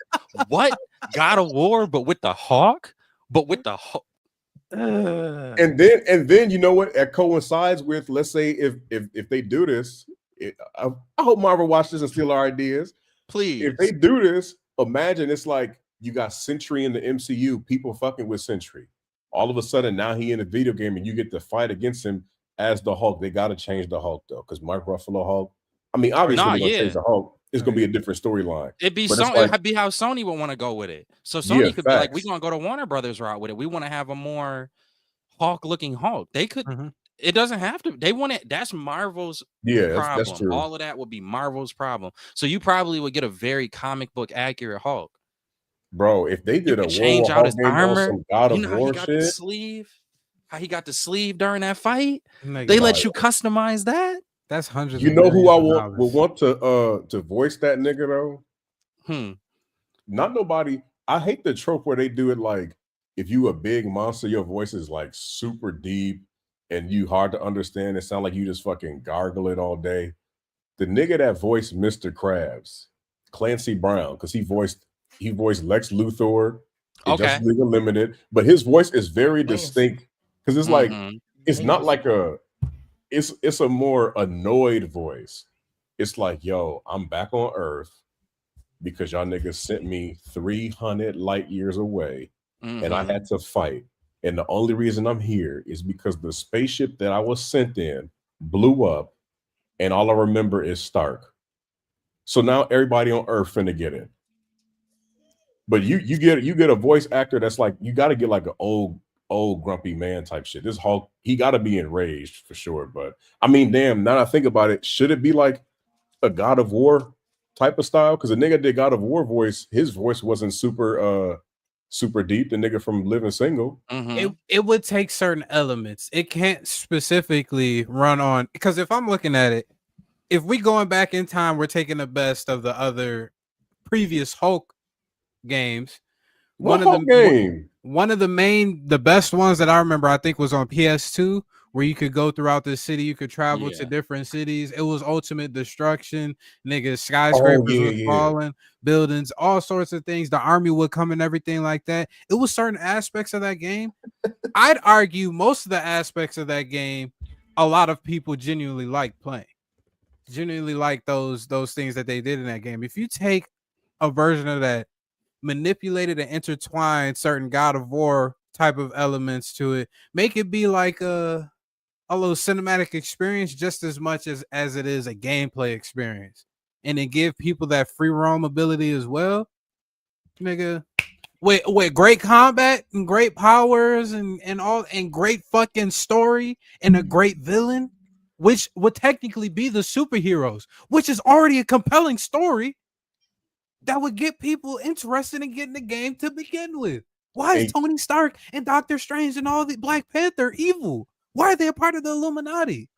God of War, but with the Hawk? But with the Hawk. And then you know what? That coincides with, let's say if they do this, I hope Marvel watches and steal our ideas. Please. If they do this, imagine it's like you got Sentry in the MCU, people fucking with Sentry. All of a sudden, now he in a video game and you get to fight against him as the Hulk. They got to change the Hulk though, because Mark Ruffalo Hulk. I mean, obviously, they're gonna change the Hulk. It's gonna be a different storyline. It'd be how Sony would want to go with it. So Sony could be like, we're gonna go to Warner Brothers route with it. We want to have a more Hulk-looking Hulk. They could. It doesn't have to. They want it. That's Marvel's problem. That's true. All of that would be Marvel's problem. So you probably would get a very comic book accurate Hulk. Bro, if they did a change out his armor, some God of War how shit, the sleeve, how he got the sleeve during that fight, they let you customize that. That's hundreds. You know who I would want to voice that nigga though? Not nobody. I hate the trope where they do it like if you a big monster, your voice is like super deep and you hard to understand. It sounds like you just fucking gargle it all day. The nigga that voiced Mr. Krabs, Clancy Brown, because he voiced Lex Luthor in Justice League Unlimited, but his voice is very distinct because it's like it's not like it's a more annoyed voice. It's like, yo, I'm back on Earth because y'all niggas sent me 300 light years away and I had to fight. And the only reason I'm here is because the spaceship that I was sent in blew up and all I remember is Stark. So now everybody on Earth finna get it. But you get a voice actor that's like, you got to get like an old grumpy man type shit. This Hulk, he got to be enraged for sure. But I mean, damn, now that I think about it, should it be like a God of War type of style? Because the nigga did God of War voice, his voice wasn't super super deep. The nigga from Living Single. It would take certain elements. It can't specifically run on, because if I'm looking at it, if we going back in time, we're taking the best of the other previous Hulk games. What Hulk game? One of the best ones that I remember, I think, was on PS2, where you could go throughout the city, you could travel to different cities. It was ultimate destruction. Niggas, skyscrapers was falling, buildings, all sorts of things. The army would come and everything like that. It was certain aspects of that game. I'd argue most of the aspects of that game, a lot of people genuinely like playing. Genuinely like those things that they did in that game. If you take a version of that, manipulated and intertwined certain God of War type of elements to it, make it be like a little cinematic experience just as much as it is a gameplay experience, and then give people that free roam ability as well, nigga. With great combat and great powers and all, and great fucking story and a great villain, which would technically be the superheroes, which is already a compelling story that would get people interested in getting the game to begin with. Why is Tony Stark and Doctor Strange and all the Black Panther evil? Why are they a part of the Illuminati?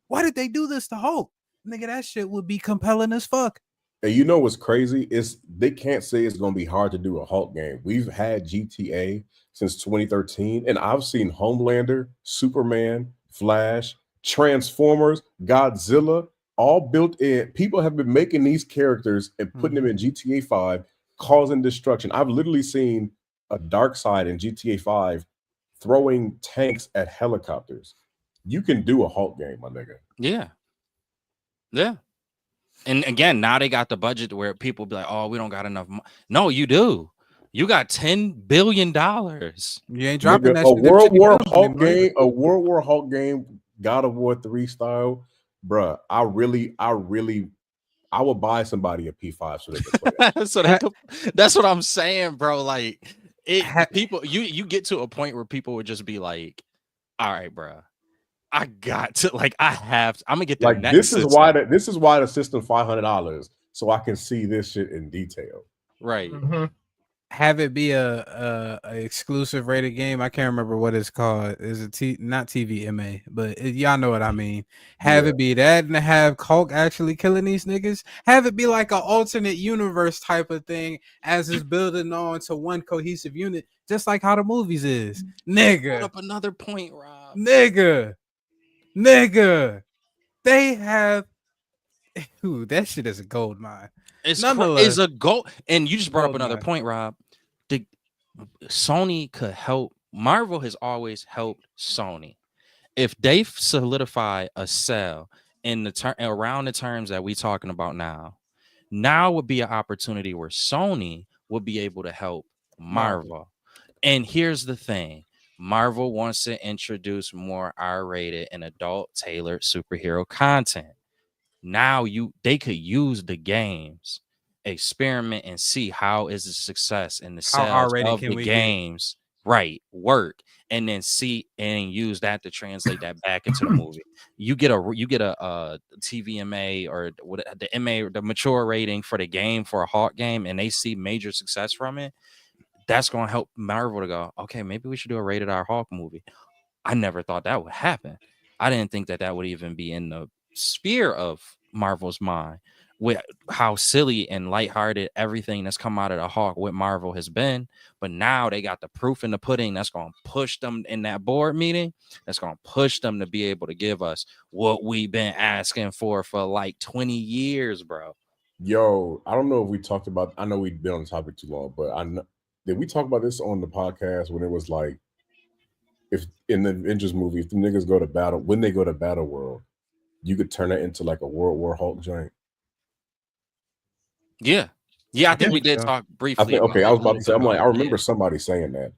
Why did they do this to Hulk? Nigga, that shit would be compelling as fuck. And you know what's crazy is they can't say it's going to be hard to do a Hulk game. We've had GTA since 2013, and I've seen Homelander, Superman, Flash, Transformers, Godzilla, all built in. People have been making these characters and putting them in GTA 5, causing destruction. I've literally seen a Darkseid in GTA 5 throwing tanks at helicopters. You can do a Hulk game, my nigga. Yeah. And again, now they got the budget where people be like, "Oh, we don't got enough." No, you do. You got $10 billion. You ain't dropping that. A World War Hulk game, a World War Hulk game, God of War 3 style, bruh. I would buy somebody a P5 so they could play it. That's what I'm saying, bro. Like, people, you get to a point where people would just be like, "All right, bro, I got to, like, I'm gonna get the next this is system." this is why the system $500, so I can see this shit in detail. Right. Have it be a exclusive rated game. I can't remember what it's called. Is it not TVMA, but y'all know what I mean. Have it be that, and have Hulk actually killing these niggas. Have it be like an alternate universe type of thing, as is building on to one cohesive unit, just like how the movies is. Nigga, put up another point, Rob. Nigga, they have. Ooh, that shit is a gold mine. It's a gold, and you just brought up another point, Rob. Sony could help. Marvel has always helped Sony. If they solidify a sale in around the terms that we're talking about now would be an opportunity where Sony would be able to help Marvel. And here's the thing: Marvel wants to introduce more R-rated and adult-tailored superhero content. Now they could use the games, experiment, and see how is the success and the sales of the games work, and then see and use that to translate that back into the movie. You get a TVMA or the mature rating for the game for a Hawk game, and they see major success from it. That's going to help Marvel to go, okay, maybe we should do a rated R Hawk movie. I never thought that would happen. I didn't think that would even be in the sphere of Marvel's mind, with how silly and lighthearted everything that's come out of the Hawk with Marvel has been. But now they got the proof in the pudding that's going to push them in that board meeting. That's going to push them to be able to give us what we've been asking for like 20 years, bro. Yo, I don't know if we talked about, I know we've been on the topic too long, but did we talk about this on the podcast when it was like, if in the Avengers movie, if the niggas go to battle, when they go to Battle World, you could turn it into like a World War Hulk joint. Yeah, I think we did talk briefly. I was about to say, I remember somebody saying that,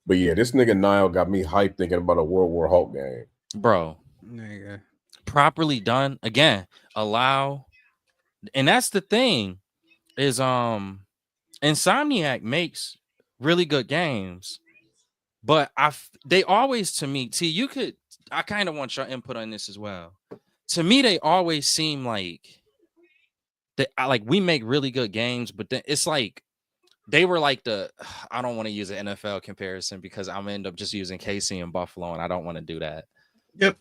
but yeah, this nigga Niall got me hyped thinking about a World War Hulk game, bro. Nigga. Properly done, again, allow, and that's the thing is, Insomniac makes really good games, but they always, to me, I kind of want your input on this as well. To me, they always seem like we make really good games, but then it's like they were like I don't want to use an NFL comparison because I'm gonna end up just using KC and Buffalo, and I don't want to do that. Yep.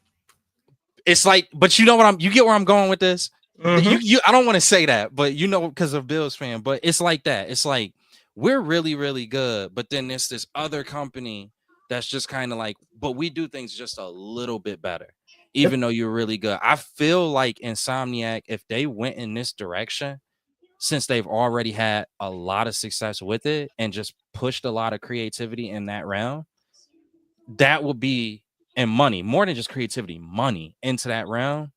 It's like, but you know what you get where I'm going with this? Mhm. I don't want to say that, but you know, because of Bills fan, but it's like that. It's like we're really, really good, but then there's this other company that's just kind of like, but we do things just a little bit better, even though you're really good. I feel like Insomniac, if they went in this direction, since they've already had a lot of success with it and just pushed a lot of creativity in that realm, that would be, and money, more than just creativity, money into that realm,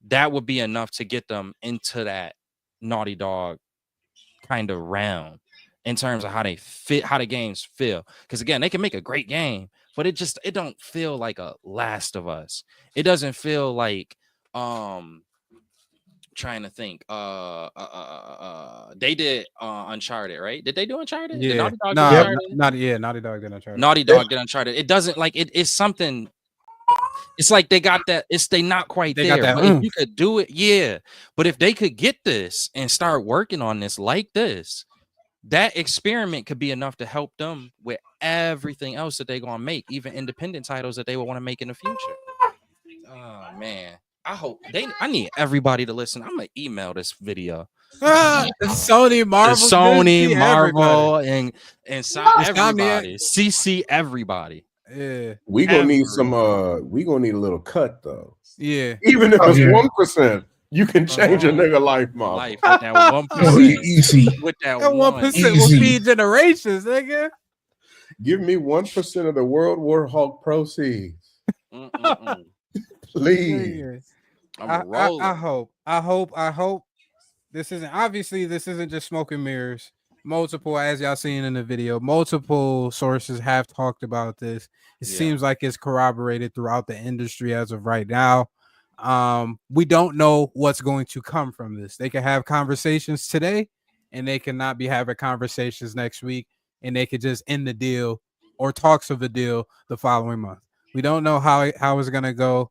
that would be enough to get them into that Naughty Dog kind of realm in terms of how they fit, how the games feel. Because again, they can make a great game, but it don't feel like a Last of Us. It doesn't feel like trying to think. They did Uncharted, right? Did they do Uncharted? Did Yeah, Naughty Dog do nah, Uncharted? Naughty Dog didn't try. Naughty Dog did Uncharted. It doesn't like it's something. It's like they got that. They not quite They got there. that, But if you could do it, yeah. But if they could get this and start working on this like this, that experiment could be enough to help them with everything else that they're gonna make, even independent titles that they will want to make in the future. Oh man. I need everybody to listen. I'm gonna email this video. Sony, Marvel, Sony, Disney, Marvel, everybody. and Insomniac. everybody. CC everybody. Yeah, We gonna need some. We gonna need a little cut though. yeah. Even if Oh, it's yeah. 1%, you can change a nigga life, mom. Life with that 1%. Oh, easy. With that That 1% will Easy. feed generations, nigga. Give me 1% of the World War Hulk proceeds, please. Nigga. I'm I hope this isn't just smoke and mirrors. Multiple, as y'all seen in the video, multiple sources have talked about this. It seems like it's corroborated throughout the industry as of right now. We don't know what's going to come from this. They can have conversations today, and they cannot be having conversations next week, and they could just end the deal or talks of the deal the following month. We don't know how it's gonna go.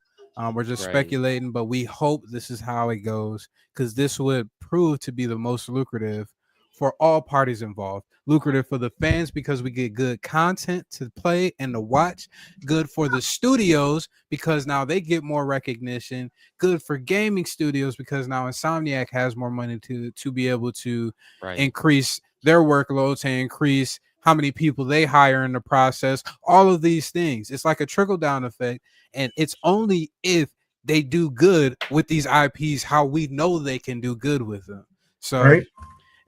We're just speculating, but we hope this is how it goes because this would prove to be the most lucrative for all parties involved. Lucrative for the fans because we get good content to play and to watch. Good for the studios because now they get more recognition. Good for gaming studios because now Insomniac has more money to be able to increase their workload, to increase how many people they hire in the process. All of these things. It's like a trickle-down effect. And it's only if they do good with these IPs how we know they can do good with them. So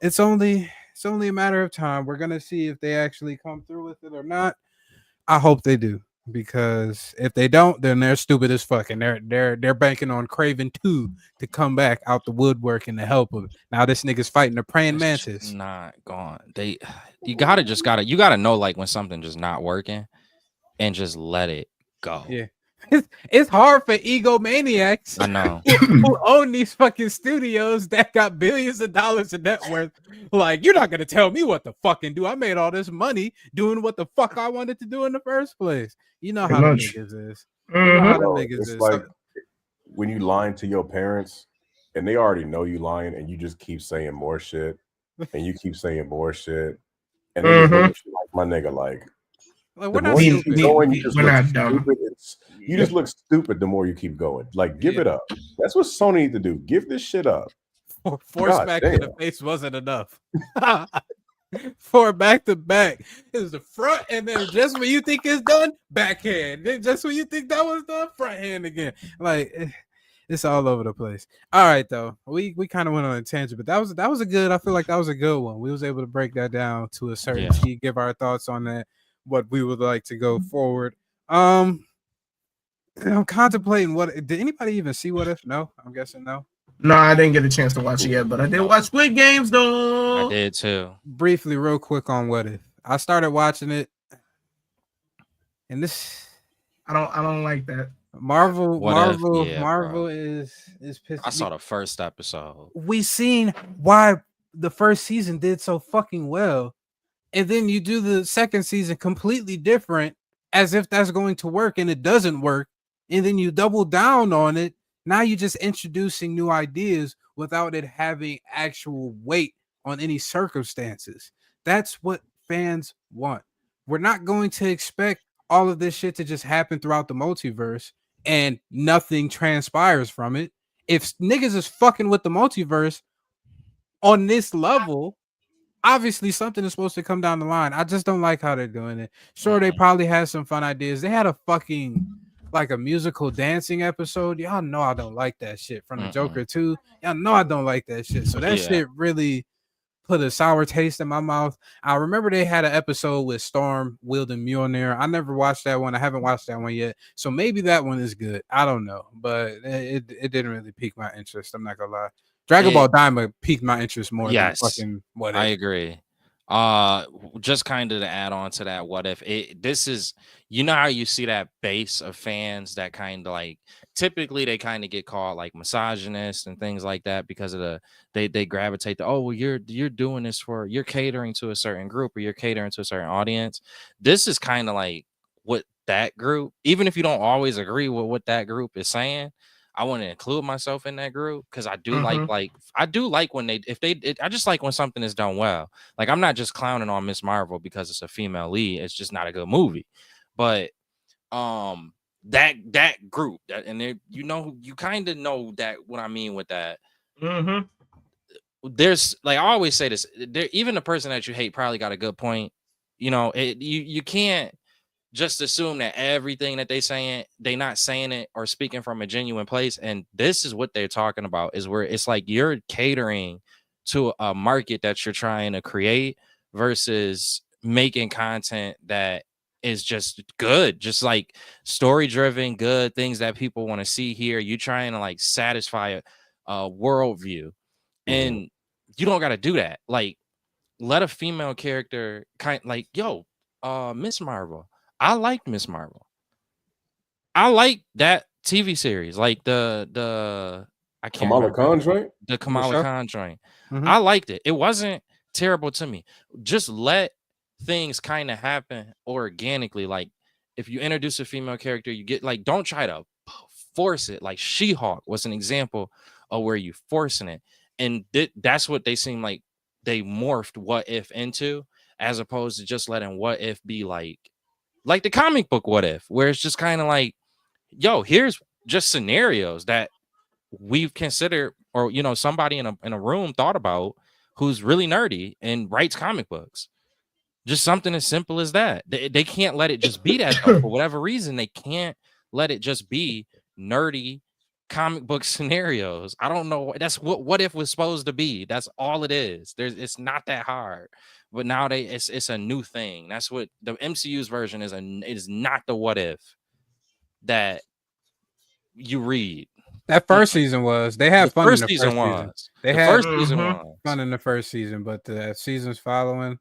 it's only a matter of time. We're gonna see if they actually come through with it or not. I hope they do, because if they don't, then they're stupid as fuck, and they're banking on Craven 2 to come back out the woodwork and to help them. Now this nigga's fighting the praying mantis. Not gone. You gotta know like when something just not working and just let it go. Yeah. It's hard for egomaniacs. I know who own these fucking studios that got billions of dollars in net worth. Like, you're not gonna tell me what to fucking do. I made all this money doing what the fuck I wanted to do in the first place. You know how the niggas is. You know how the niggas It's is. like when you lying to your parents and they already know you lying and you just keep saying more shit and you keep saying more shit and they just look at you like, my nigga, like we're the not more you stupid. keep going, you just We're look not stupid. You just look stupid the more you keep going. Like, give it up. That's what Sony need to do. Give this shit up. Force back to the face wasn't enough. For back to back is the front, and then just when you think it's done, backhand. Then just when you think that was done, front hand again. Like, it's all over the place. All right, though, we kind of went on a tangent, but that was a good. I feel like that was a good one. We was able to break that down to a certain key, give our thoughts on that, what we would like to go forward. I'm contemplating what. Did anybody even see What If? No, I'm guessing no. No, I didn't get a chance to watch it yet, but I did watch Squid Games though. I did too. Briefly, real quick on What If. I started watching it, and this I don't like that. Marvel Bro. is pissed. I saw the first episode. We seen why the first season did so fucking well, and then you do the second season completely different, as if that's going to work, and it doesn't work, and then you double down on it. Now you're just introducing new ideas without it having actual weight on any circumstances. That's what fans want. We're not going to expect all of this shit to just happen throughout the multiverse and nothing transpires from it. If niggas is fucking with the multiverse on this level, obviously something is supposed to come down the line. I just don't like how they're doing it. Sure, they probably had some fun ideas. They had a fucking like a musical dancing episode. Y'all know I don't like that shit from the Joker too. Y'all know I don't like that shit. So that shit really put a sour taste in my mouth. I remember they had an episode with Storm wielding Mjolnir. I never watched that one. I haven't watched that one yet. So maybe that one is good. I don't know, but it didn't really pique my interest. I'm not gonna lie. Dragon Ball Daima piqued my interest more than fucking What If. I agree. Just kind of to add on to that, What If this is, you know how you see that base of fans that kind of like typically they kind of get called like misogynist and things like that because of they gravitate to, oh well, you're doing this for, you're catering to a certain group or you're catering to a certain audience. This is kind of like what that group, even if you don't always agree with what that group is saying, I want to include myself in that group because I do I do like when I just like when something is done well. Like I'm not just clowning on Miss Marvel because it's a female lead. It's just not a good movie. But that group and you kind of know that what I mean with that. There's like I always say this. Even the person that you hate probably got a good point. You can't just assume that everything that they not saying it or speaking from a genuine place. And this is what they're talking about, is where it's like you're catering to a market that you're trying to create versus making content that is just good, just like story driven, good things that people want to see here. You trying to like satisfy a worldview, and you don't got to do that. Like let a female character Miss Marvel. I liked Miss Marvel. I like that TV series, like the I can't Kamala Khan joint. The Kamala Khan joint. I liked it. It wasn't terrible to me. Just let things kind of happen organically. Like if you introduce a female character, you get like, don't try to force it. Like She-Hulk was an example of where you forcing it, and that's what they seem like they morphed What If into, as opposed to just letting What If be like the comic book What If, where it's just kind of like, yo, here's just scenarios that we've considered, or somebody in a room thought about who's really nerdy and writes comic books. Just something as simple as that. They can't let it just be that though. For whatever reason, they can't let it just be nerdy comic book scenarios. I don't know. That's what If was supposed to be. That's all it is. It's not that hard. But nowadays it's a new thing. That's what the MCU's version is. Is not the What If that you read. That first season was. They had fun in the first season. They had first season was fun in the first season, but the seasons following,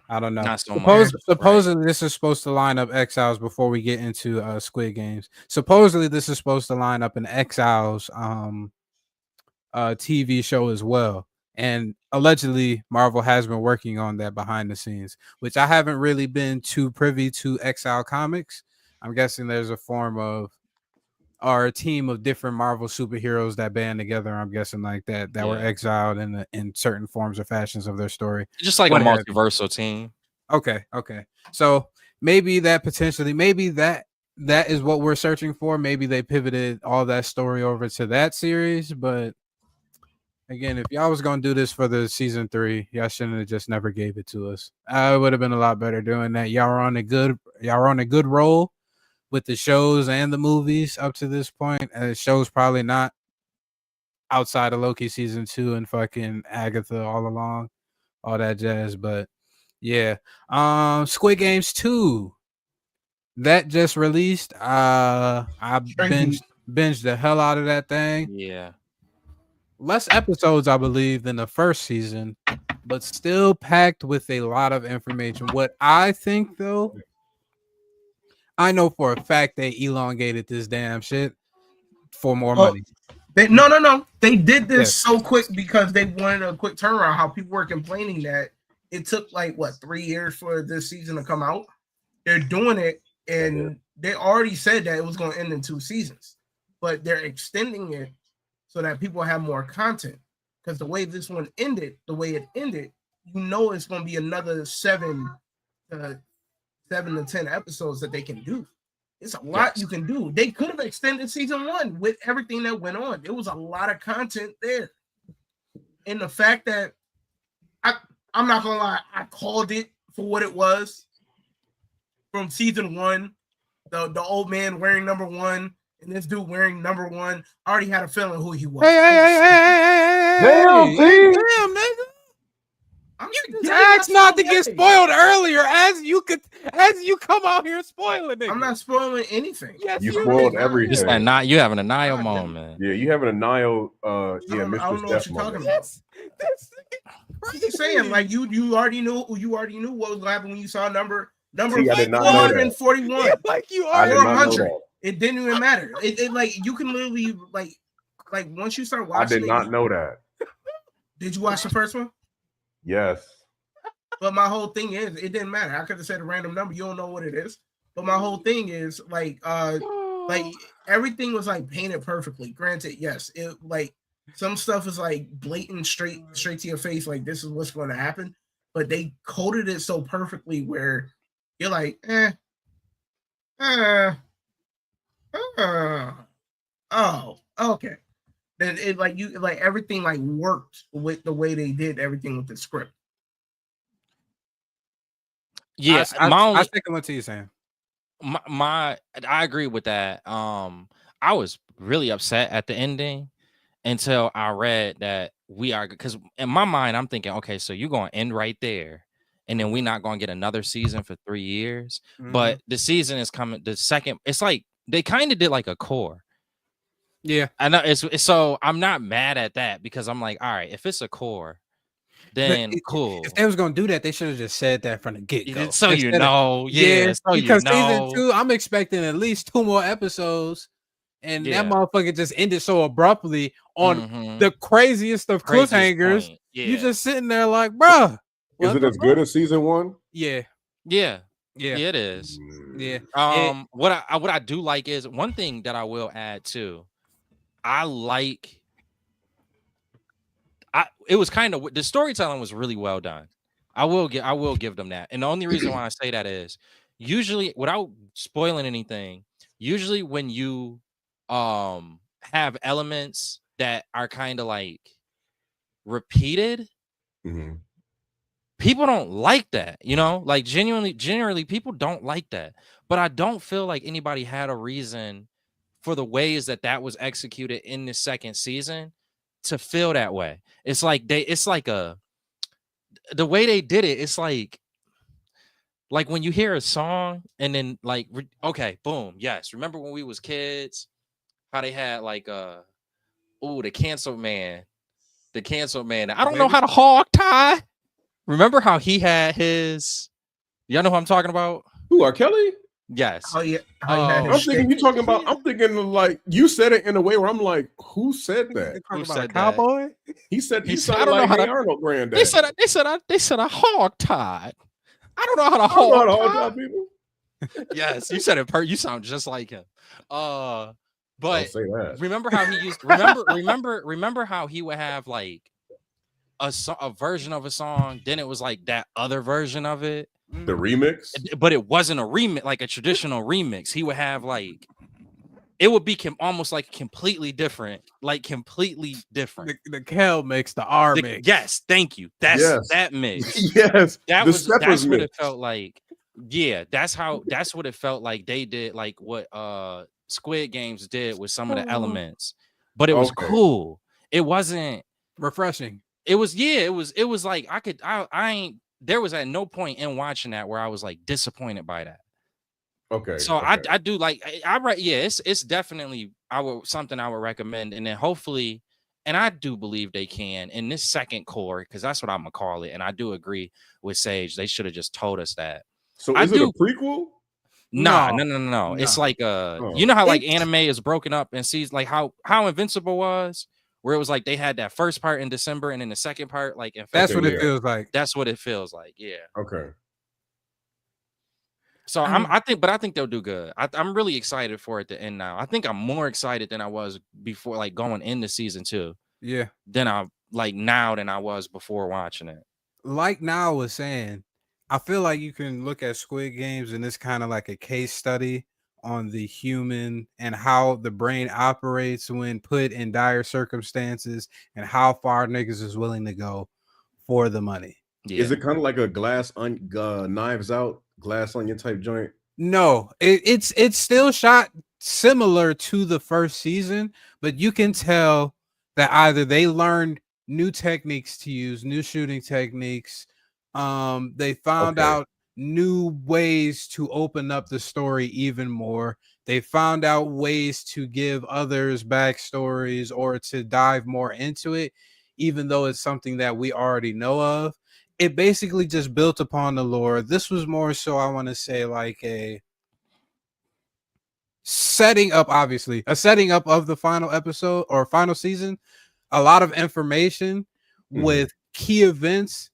I don't know. Not so much. Supposedly, this is supposed to line up Exiles before we get into Squid Games. Supposedly, this is supposed to line up an Exiles TV show as well. And allegedly, Marvel has been working on that behind the scenes, which I haven't really been too privy to Exile comics. I'm guessing there's a form of, or a team of different Marvel superheroes that band together. I'm guessing like that were exiled in certain forms or fashions of their story. Just like a multiversal team. Okay. So maybe that is what we're searching for. Maybe they pivoted all that story over to that series, but again, if y'all was gonna do this for the season 3, y'all shouldn't have just never gave it to us. It would have been a lot better doing that. Y'all are on a good roll with the shows and the movies up to this point. And the show's probably not outside of Loki season 2 and fucking Agatha all along, all that jazz. But yeah, Squid Games 2 that just released. I binged the hell out of that thing. Yeah. Less episodes, I believe, than the first season, but still packed with a lot of information. What I think, though, I know for a fact they elongated this damn shit for more money. No. They did this so quick because they wanted a quick turnaround. How people were complaining that it took like 3 years for this season to come out. They're doing it, and they already said that it was going to end in 2 seasons, but they're extending it so that people have more content. Because the way this one ended, the way it ended, you know it's going to be another 7 to 10 episodes that they can do. It's a lot you can do. They could have extended season 1 with everything that went on. There was a lot of content there. And the fact that I'm not gonna lie, I called it for what it was from season 1. The old man wearing number 1 and this dude wearing number 1. I already had a feeling who he was. Hey, Damn, damn, nigga. I'm Just ask not to get spoiled earlier as you come out here spoiling it. I'm not spoiling anything. Yes, you spoiled everything. Just not you having a Nio moment. Yeah, you having a Nio I don't know what you're talking about. I'm just saying, like you already knew what was going to happen when you saw number 441. Like you already 400. It didn't even matter. It like you can literally like once you start watching. I did not know that. Did you watch the first one? Yes. But my whole thing is, it didn't matter. I could have said a random number. You don't know what it is. But my whole thing is like everything was like painted perfectly. Granted, yes, it like some stuff is like blatant, straight to your face. Like this is what's going to happen. But they coded it so perfectly where you're like, oh, okay. Then it like you like everything like worked with the way they did everything with the script. Yeah, I second what you're saying. I agree with that. I was really upset at the ending until I read that because in my mind I'm thinking, okay, so you're going to end right there, and then we're not going to get another season for 3 years. But the season is coming. The second, it's like they kind of did like a core. Yeah, I know. It's so I'm not mad at that because I'm like, all right, if it's a core, then cool. If they was gonna do that, they should have just said that from the get-go. So you know, because season 2, I'm expecting at least 2 more episodes, and that motherfucker just ended so abruptly on the craziest of cliffhangers. You just sitting there like, bruh. Is it as good as season 1? Yeah, it is. Yeah. What I do like is one thing that I will add too. It was kind of the storytelling was really well done. I will give them that. And the only reason why I say that is usually, without spoiling anything, usually when you have elements that are kind of like repeated, people don't like that, like generally people don't like that. But I don't feel like anybody had a reason for the ways that was executed in the second season to feel that way. It's like the way they did it. It's like when you hear a song and then like, okay, boom. Yes. Remember when we was kids, how they had like, the canceled man. I don't know how to hog tie. Remember how he had his, y'all know who I'm talking about? Who, R. Kelly? Yes. Oh yeah. I'm thinking of like you said it in a way where I'm like, who said that? Who said that? Cowboy? He said he I sounded don't know like how Hey to- Arnold granddad. They said I hog tied. I don't know how to hog tie people. Yes, you said it. You sound just like him. But Don't say that. remember how he used. Remember how he would have like a version of a song. Then it was like that other version of it. The remix, but it wasn't a remix, like a traditional remix. He would have like, it would be almost like completely different. The Kel mix, the R mix. Yes, thank you. That mix. Yes, that's mix. What it felt like. Yeah, that's what it felt like. They did like what Squid Games did with some of the elements, but it was cool. It wasn't refreshing. It was like I ain't. There was at no point in watching that where I was like disappointed by that. Okay. So I do like it's definitely something I would recommend, and then hopefully, and I do believe they can in this second core, because that's what I'm gonna call it. And I do agree with Sage. They should have just told us that. So is it a prequel? No. It's like you know how like anime is broken up and sees like how Invincible was. Where it was like they had that first part in December and then the second part like in February. That's what it feels like. That's what it feels like. Yeah. Okay. So I think they'll do good. I'm really excited for it to end now. I think I'm more excited than I was before, like going into season 2. Yeah. Than I was before watching it. like Now was saying, I feel like you can look at Squid Games and it's kind of like a case study on the human and how the brain operates when put in dire circumstances and how far niggas is willing to go for the money. Is it kind of like a Knives Out, Glass Onion type joint? No, it's still shot similar to the first season, but you can tell that either they learned new techniques to use, new shooting techniques. They found out new ways to open up the story even more. They found out ways to give others backstories or to dive more into it, even though it's something that we already know of. It basically just built upon the lore. This was more so, I want to say, like a setting up, obviously, a setting up of the final episode or final season. A lot of information with key events,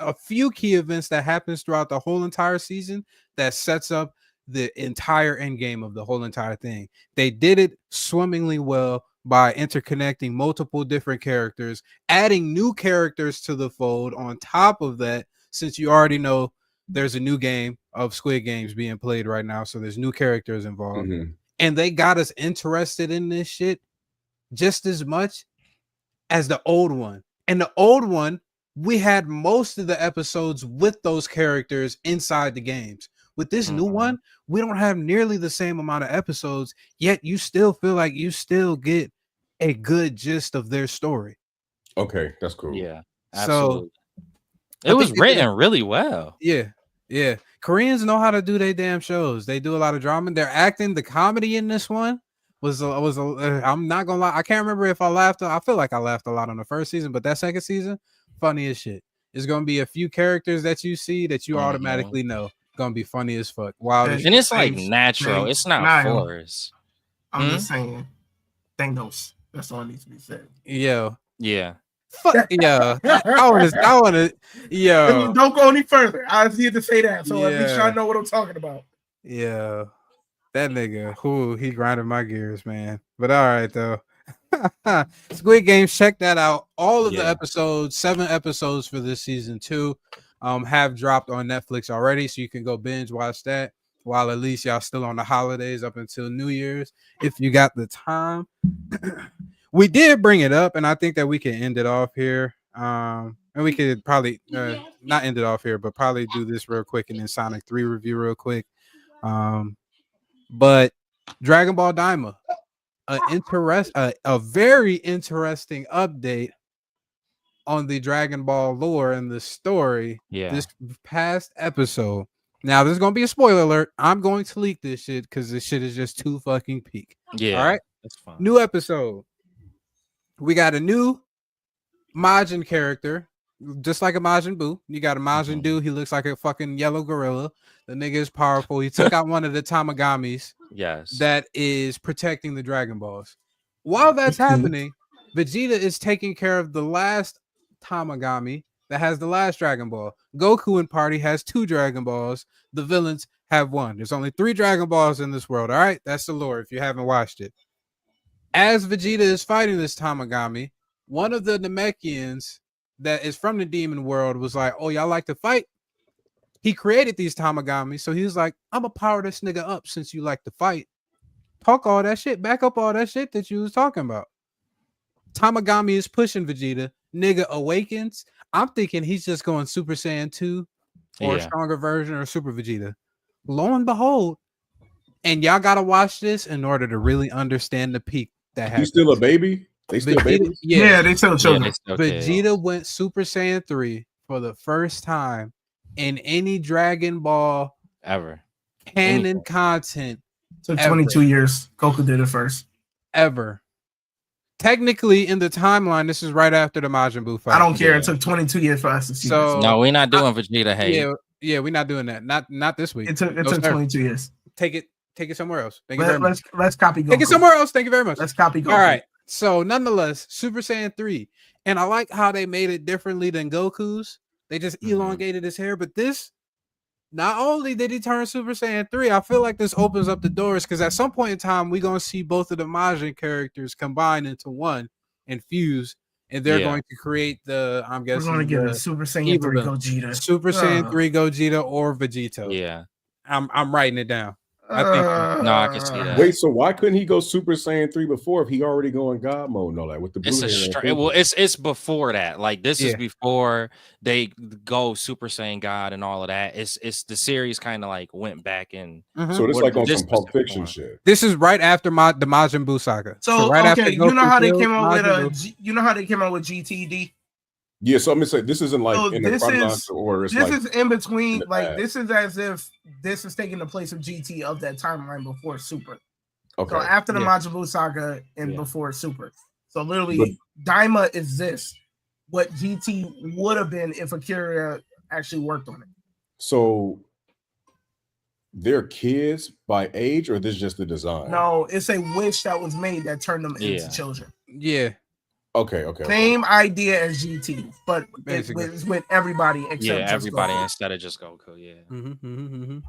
a few key events that happens throughout the whole entire season that sets up the entire end game of the whole entire thing. They did it swimmingly well by interconnecting multiple different characters, adding new characters to the fold on top of that, since you already know there's a new game of Squid Games being played right now, so there's new characters involved. And they got us interested in this shit just as much as the old one. And the old one, we had most of the episodes with those characters inside the games. With this new one, we don't have nearly the same amount of episodes, yet you still feel like you still get a good gist of their story. Okay, that's cool. Yeah, absolutely. So, it was written really well. Yeah. Koreans know how to do their damn shows. They do a lot of drama. They're acting. The comedy in this one was I'm not gonna lie. I can't remember if I laughed. I feel like I laughed a lot on the first season, but that second season, funny as shit. It's gonna be a few characters that you see that you automatically know gonna be funny as fuck. Wow, and it's like natural. It's not forced. I'm just saying, Thanos. That's all needs to be said. Yeah. Fuck yeah. I want to. Yo, don't go any further. I just need to say that, so at least y'all know what I'm talking about. Yeah, that nigga, he grinded my gears, man. But all right though. Squid Games, check that out. All of the episodes, 7 episodes for this season 2, have dropped on Netflix already, so you can go binge watch that while at least y'all still on the holidays up until New Year's if you got the time. We did bring it up, and I think that we can end it off here. And we could probably not end it off here, but probably do this real quick and then Sonic 3 review real quick. But Dragon Ball Daima, a very interesting update on the Dragon Ball lore and the story. This past episode. Now, there's gonna be a spoiler alert. I'm going to leak this shit because this shit is just too fucking peak. All right, that's fine. New episode. We got a new Majin character, just like a Majin Buu. You got a Majin Buu. He looks like a fucking yellow gorilla. The nigga is powerful. He took out one of the Tamagamis. That is protecting the Dragon Balls. While that's happening, Vegeta is taking care of the last Tamagami that has the last Dragon Ball. Goku and party has 2 Dragon Balls. The villains have 1. There's only 3 Dragon Balls in this world. All right, that's the lore if you haven't watched it. As Vegeta is fighting this Tamagami, one of the Namekians that is from the demon world was like, oh, y'all like to fight? He created these Tamagamis, so he was like, I'm gonna power this nigga up since you like to fight. Talk all that shit, back up all that shit that you was talking about. Tamagami is pushing Vegeta. Nigga awakens. I'm thinking he's just going Super Saiyan 2 or a stronger version or Super Vegeta. Lo and behold, and y'all gotta watch this in order to really understand the peak that happens. He's still a baby? They still babies? Yeah, they still children. Vegeta went Super Saiyan 3 for the first time in any Dragon Ball ever canon content. Took 22 years. Goku did it first. Ever. Technically, in the timeline, this is right after the Majin Buu fight. I don't care. It took 22 years for us to see this. No, we're not doing Vegeta hate. Yeah, we're not doing that. Not this week. It took 22 years. Take it somewhere else. Thank you very much. Let's copy Goku. Take it somewhere else. Thank you very much. Let's copy Goku. All right. So, nonetheless, Super Saiyan 3. And I like how they made it differently than Goku's. They just elongated his hair. But this, not only did he turn Super Saiyan 3, I feel like this opens up the doors because at some point in time, we're going to see both of the Majin characters combine into one and fuse and they're going to create the. I'm We're guessing gonna get a the Super Saiyan evil 3 villain. Gogeta. Super Saiyan 3 Gogeta or Vegito. Yeah. I'm writing it down. I think No, I can see that. Wait, so why couldn't he go Super Saiyan 3 before if he already going God mode and all that with the blue It's hair? well, it's before that. Like this is before they go Super Saiyan God and all of that. It's the series kind of like went back and So this like on some Pulp Fiction shit. This is right after the Majin Buu saga. So right okay, after you know how they came out Majin with you know how they came out with GTD. Yeah, so I'm gonna say this isn't like So in the chronological order. It's this like is in between. in the Like past. this is as if this is taking the place of GT of that timeline before Super. Okay. So after the Majin Buu saga and before Super. So literally, But- Daima is this what GT would have been if Akira actually worked on it. So they're kids by age, or this is just the design? No, it's a wish that was made that turned them into children. Yeah. Okay. Same idea as GT, but Basically. it's with everybody except just everybody Goku. instead of just Goku. Yeah.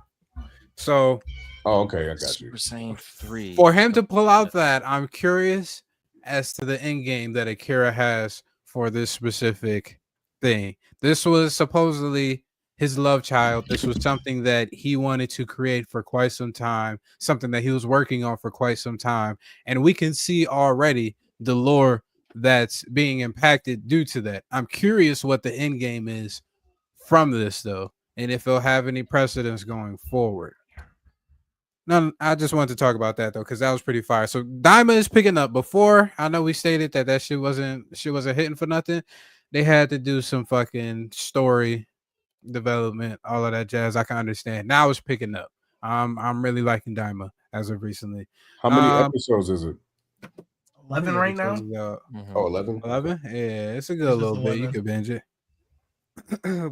So, okay, I got you. Super Saiyan 3. For him to pull out that, I'm curious as to the end game that Akira has for this specific thing. This was supposedly his love child. This was something that he wanted to create for quite some time, something that he was working on for quite some time. And we can see already the lore that's being impacted due to that. I'm curious what the end game is from this, though, and if it'll have any precedence going forward. No, I just wanted to talk about that though, because that was pretty fire. So Diamond is picking up. Before, I know we stated that shit wasn't hitting for nothing. They had to do some fucking story development, all of that jazz. I can understand. Now it's picking up. I'm really liking Daima as of recently. How many episodes is it? 11 right now. Oh, 11? 11? Yeah, it's a good little bit. You could binge it.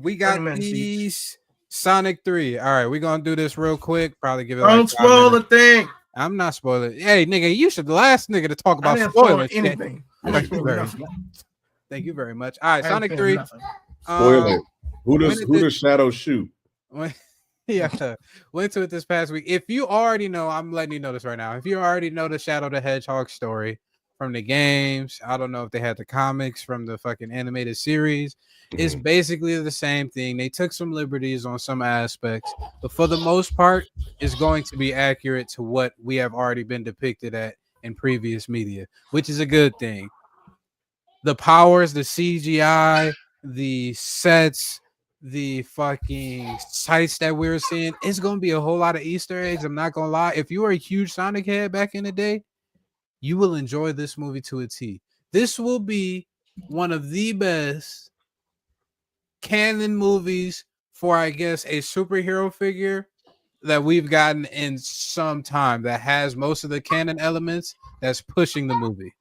We got these Sonic 3. All right, we're gonna do this real quick. Probably give it. Don't spoil the thing. I'm not spoiling. Hey, nigga, you should the last nigga to talk about spoiling anything. Thank you very much. All right, Sonic 3. Spoil it. Who does Shadow shoot? Went to it this past week. If you already know, I'm letting you know this right now. If you already know the Shadow the Hedgehog story from the games, I don't know if they had the comics from the fucking animated series. It's basically the same thing. They took some liberties on some aspects, but for the most part, it's going to be accurate to what we have already been depicted at in previous media, which is a good thing. The powers, the CGI, the sets, the fucking sites that we're seeing, it's going to be a whole lot of Easter eggs. I'm not going to lie. If you were a huge Sonic head back in the day, you will enjoy this movie to a T. This will be one of the best canon movies for, I guess, a superhero figure that we've gotten in some time that has most of the canon elements that's pushing the movie.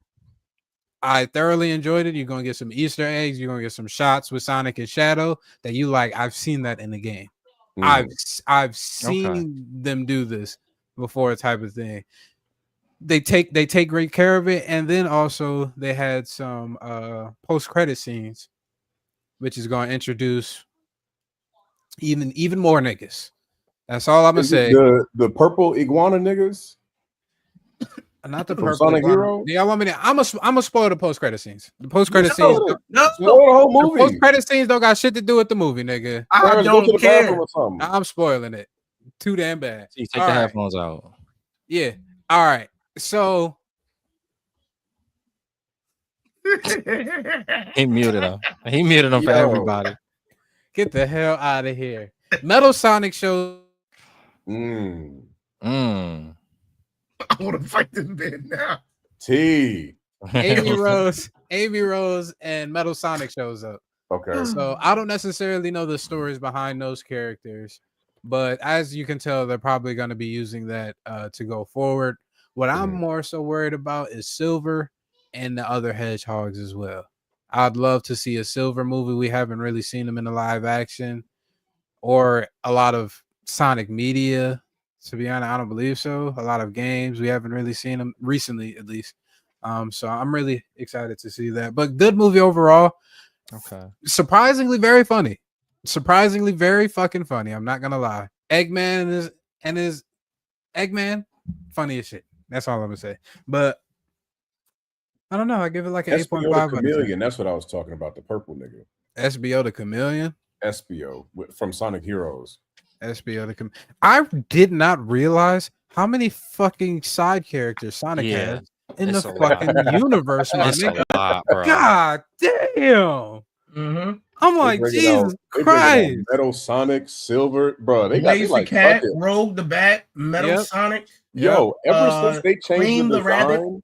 I thoroughly enjoyed it. You're going to get some Easter eggs. You're going to get some shots with Sonic and Shadow that you like. I've seen that in the game. I've seen them do this before, type of thing. They take great care of it. And then also they had some post-credit scenes, which is going to introduce even more niggas. That's all I'm gonna say. The purple iguana niggas, not the from purple Sonic iguana. Hero. Yeah, I'm gonna spoil the post credit scenes. The post credit scenes. Spoil the whole movie. Post credit scenes don't got shit to do with the movie, nigga. I don't care. I'm spoiling it. Too damn bad. So you take the headphones out. Yeah. All right. So he muted him. He muted him for everybody. Get the hell out of here. Metal Sonic shows. I want to fight this man now. Amy Rose and Metal Sonic shows up. Okay. So I don't necessarily know the stories behind those characters, but as you can tell, they're probably going to be using that to go forward. What I'm more so worried about is Silver and the other hedgehogs as well. I'd love to see a Silver movie. We haven't really seen them in a live action or a lot of Sonic media. To be honest, I don't believe so. A lot of games, we haven't really seen them recently, at least. So I'm really excited to see that. But good movie overall. Okay. Surprisingly very funny. Surprisingly very fucking funny. I'm not gonna lie. Eggman and his Eggman, funny as shit. That's all I'm gonna say. But I don't know. I give it like an SBO 8.5 the out of 10. Chameleon. That's what I was talking about. The purple nigga. SBO the Chameleon. SBO from Sonic Heroes. SBO the Chameleon. I did not realize how many fucking side characters Sonic Yeah, has in the it's a lot. fucking universe, my It's nigga. a lot, bro. God damn. Mm-hmm. I'm like, Jesus Christ. Metal Sonic, Silver, bro. They Blaze the like Cat, buckets. Rogue the Bat, Metal Yep. Sonic. Yo, ever since they changed Flame the the Rabbit. design,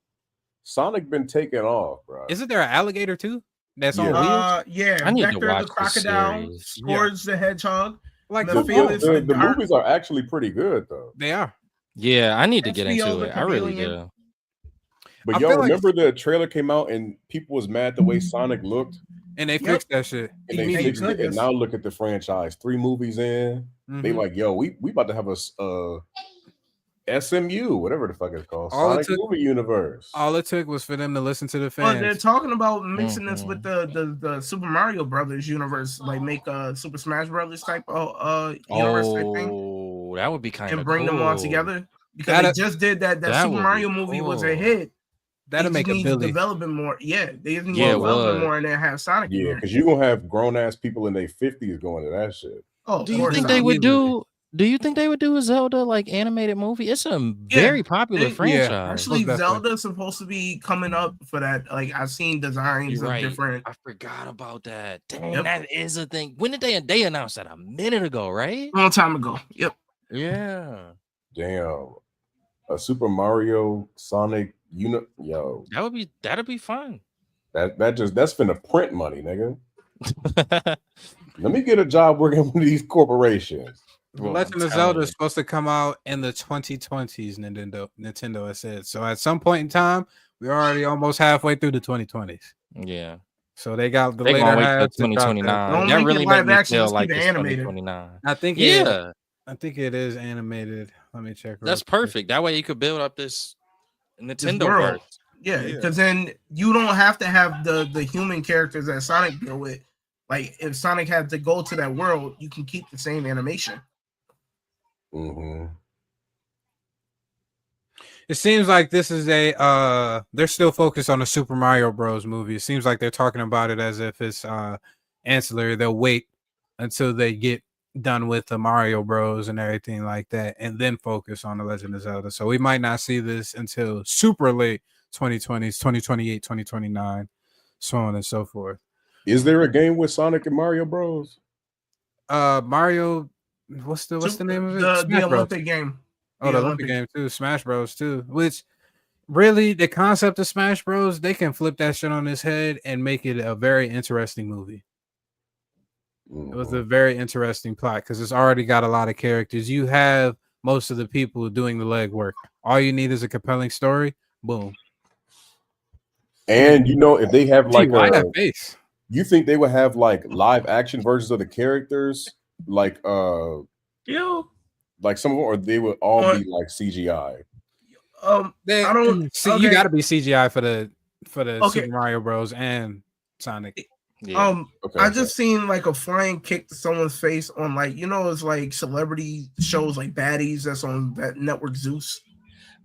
Sonic been taking off, bro. Isn't there an alligator too? That's on Yeah. wheels? Yeah, I need to Vector watch the this Crocodile, series. Scourge the Hedgehog. Like The, come Mephilus on. the Dark. movies are actually pretty good though. They are. Yeah, I need to get SBO into the it. I really Chameleon. do. But I y'all feel like- remember the trailer came out and people was mad the way Sonic looked, And they Yep. fixed that shit. and they Thank fixed it. And goodness. now look at the franchise. 3 movies in, they Mhm. like, yo, we about to have a SMU, whatever the fuck it's called, All it Sonic took- movie universe. All it took was for them to listen to the Well, they're fans. talking about mixing this with the Super Mario Brothers universe, like make a Super Smash Brothers type of universe type thing, Oh, that would be kind of and bring them all together. Because That'd- they just did that. That that Super would Mario be movie was a cool. hit. That'll They make just a need Billy. development more. Yeah, they just need Yeah, it development would. more, and then have Sonic in Yeah, there. because you're gonna have grown ass people in their 50s going to that shit. Oh, Do of you course think not. they would Immediately. do? Do you think they would do a Zelda like animated movie? It's a very popular they- franchise. Actually, Most definitely. Zelda's supposed to be coming up for that. Like I've seen designs You're of right. different. I forgot about that. Dang, Yep. that is a thing. When did they announced that? A minute ago, right? Long time ago. Yep. Yeah, Damn. A Super Mario Sonic yo. that'd be fun. That's finna print money, nigga. Let me get a job working with these corporations. Bro, Legend I'm of telling Zelda you. is supposed to come out in the 2020s. Nintendo has said so. At some point in time, we're already almost halfway through the 2020s. Yeah, So they got the they're later gonna wait half till to drop that. 2029. Don't That make it really live made me action, feel just like keep it it's animated. 2029. I think Yeah, I think it is animated. Let me check. real that's quick. perfect. That way you could build up this Nintendo world. world. Yeah, Yeah. because then you don't have to have the human characters that Sonic deal with. Like if Sonic had to go to that world, you can keep the same animation. Mm-hmm. It seems like this is they're still focused on the Super Mario Bros. Movie. It seems like they're talking about it as if it's ancillary. They'll wait until they get done with the Mario Bros. And everything like that, and then focus on the Legend of Zelda. So we might not see this until super late 2020s, 2028, 2029, so on and so forth. Is there a game with Sonic and Mario Bros? Mario, what's the name of it? The Smash Bros. Olympic game. Oh, the Olympic game too. Smash Bros. Too. Which really, the concept of Smash Bros. They can flip that shit on its head and make it a very interesting movie. It was a very interesting plot because it's already got a lot of characters. You have most of the people doing the legwork. All you need is a compelling story. Boom. And if they have Gee, like why that face? you think they would have like live action versions of the characters, like Yo. like some of them, or they would all be like CGI? I don't see. You got to be CGI for the Okay. Super Mario Bros. And Sonic. Yeah. I just seen like a flying kick to someone's face on like it's like celebrity shows like Baddies that's on that network Zeus.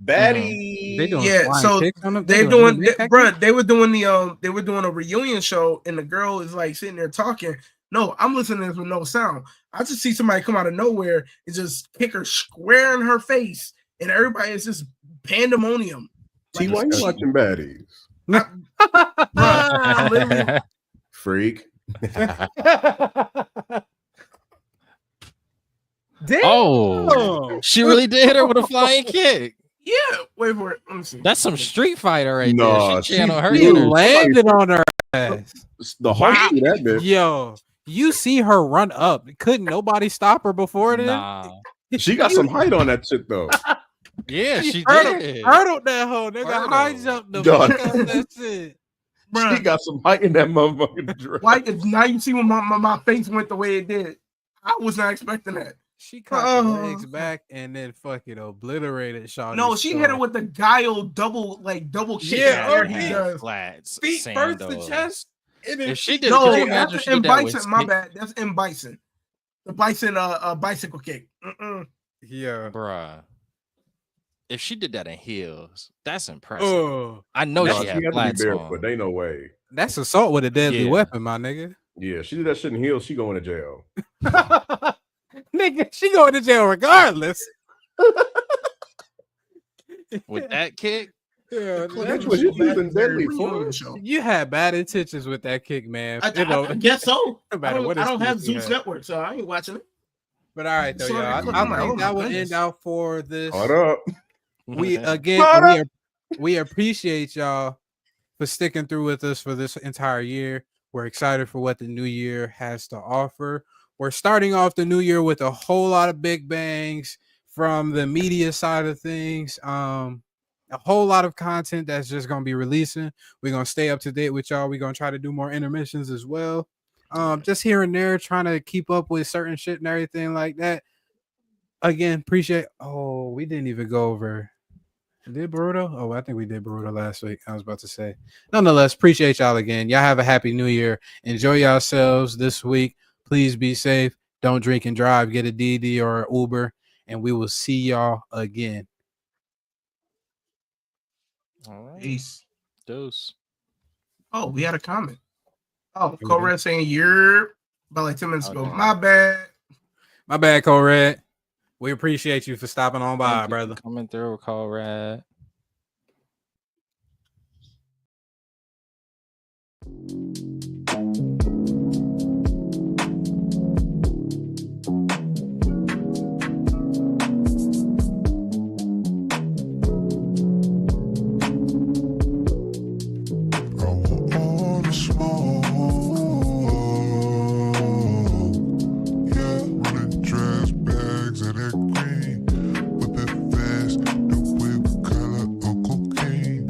Baddie. They doing Yeah, flying so kicks on them? They're doing doing, bruh. They were doing a reunion show, and the girl is like sitting there talking. No, I'm listening to this with no sound. I just see somebody come out of nowhere and just kick her square in her face, and everybody is just pandemonium. T, why you watching Baddies? I'm literally, Freak. Damn. Oh, she really did hit her with a flying kick. yeah. Wait for it. Let me see. That's some Street Fighter right Nah, there. She channeled her He energy. landed on her ass. The Hulk threw that bitch. Yo, you see her run up. Couldn't nobody stop her before then? Nah. She got some height on that shit though. Yeah, she hurdled, did. hurdled that hoe. Nigga, Hurdled. high jumped the Dog. fuck out that shit. Bruh. She got some height in that motherfucking dress. Why? Now you see when my face went the way it did. I was not expecting that. She caught the legs back and then fucking obliterated Shawty's No, she hit her with the guile double kick. Yeah, Yeah, okay. he does. Flats. feet first to sandals. chest. And then If she did, No, could you imagine that's she did M that with Bison. My stick- bad. That's M Bison. The Bison bicycle kick. yeah. Bruh. if she did that in heels, that's impressive. Oh, I know No, she she had had to be flats barefoot. on. They no way. that's assault with a deadly Yeah. weapon, my nigga. Yeah, she did that shit in heels. She going to jail. Nigga, she going to jail regardless. With that kick, Yeah, Bitch, Bitch was you bad using as Barry deadly when you on the force? show. you had bad intentions with that kick, man. I guess so. No I matter what don't have excuse you Zeus had. Network, so I ain't watching it. But all right, though, Saw that y'all. clip, I I'm like, think oh my that will goodness. end out for this. Caught up. We Caught up. again we appreciate y'all for sticking through with us for this entire year. We're excited for what the new year has to offer. We're starting off the new year with a whole lot of big bangs from the media side of things. A whole lot of content that's just gonna be releasing. We're gonna stay up to date with y'all. We're gonna try to do more intermissions as well. Just here and there, trying to keep up with certain shit and everything like that. Again, appreciate. Oh, we didn't even go over. Did Boruto? Oh, I think we did Boruto last week. I was about to say. Nonetheless, appreciate y'all again. Y'all have a happy new year. Enjoy yourselves this week. Please be safe. Don't drink and drive. Get a DD or an Uber, and we will see y'all again. all right. Peace. Deuce. Oh, we had a comment. Oh, we Correct saying you're about like 10 minutes Oh, ago. damn. My bad. My bad, Red. We appreciate you for stopping on by, Thank you for brother. coming through, Colrad. all the smoke. Yeah, running trash bags of that green. Whip it fast, the whip color of cocaine.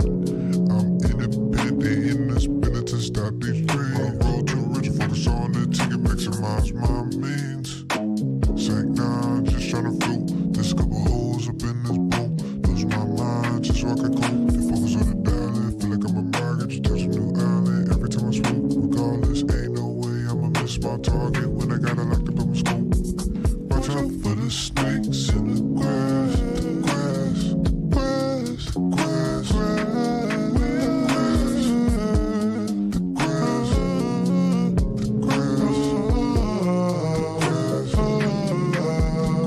I'm independent, they in the spinner to stop these dreams. I roll too rich, focus on the ticket, maximize my means. Sack nah, just tryna float. There's a couple holes up in this boat. Lose my mind, just so I can cope. They focus on the dollar, feel like I'm a mortgage, touch a new island every time I swoop. Regardless, ain't no way I'ma miss my target when I got it locked up in my scope. Watch out for the snakes in the grass, the grass, the grass, the grass.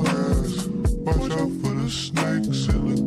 Watch out for the snakes in the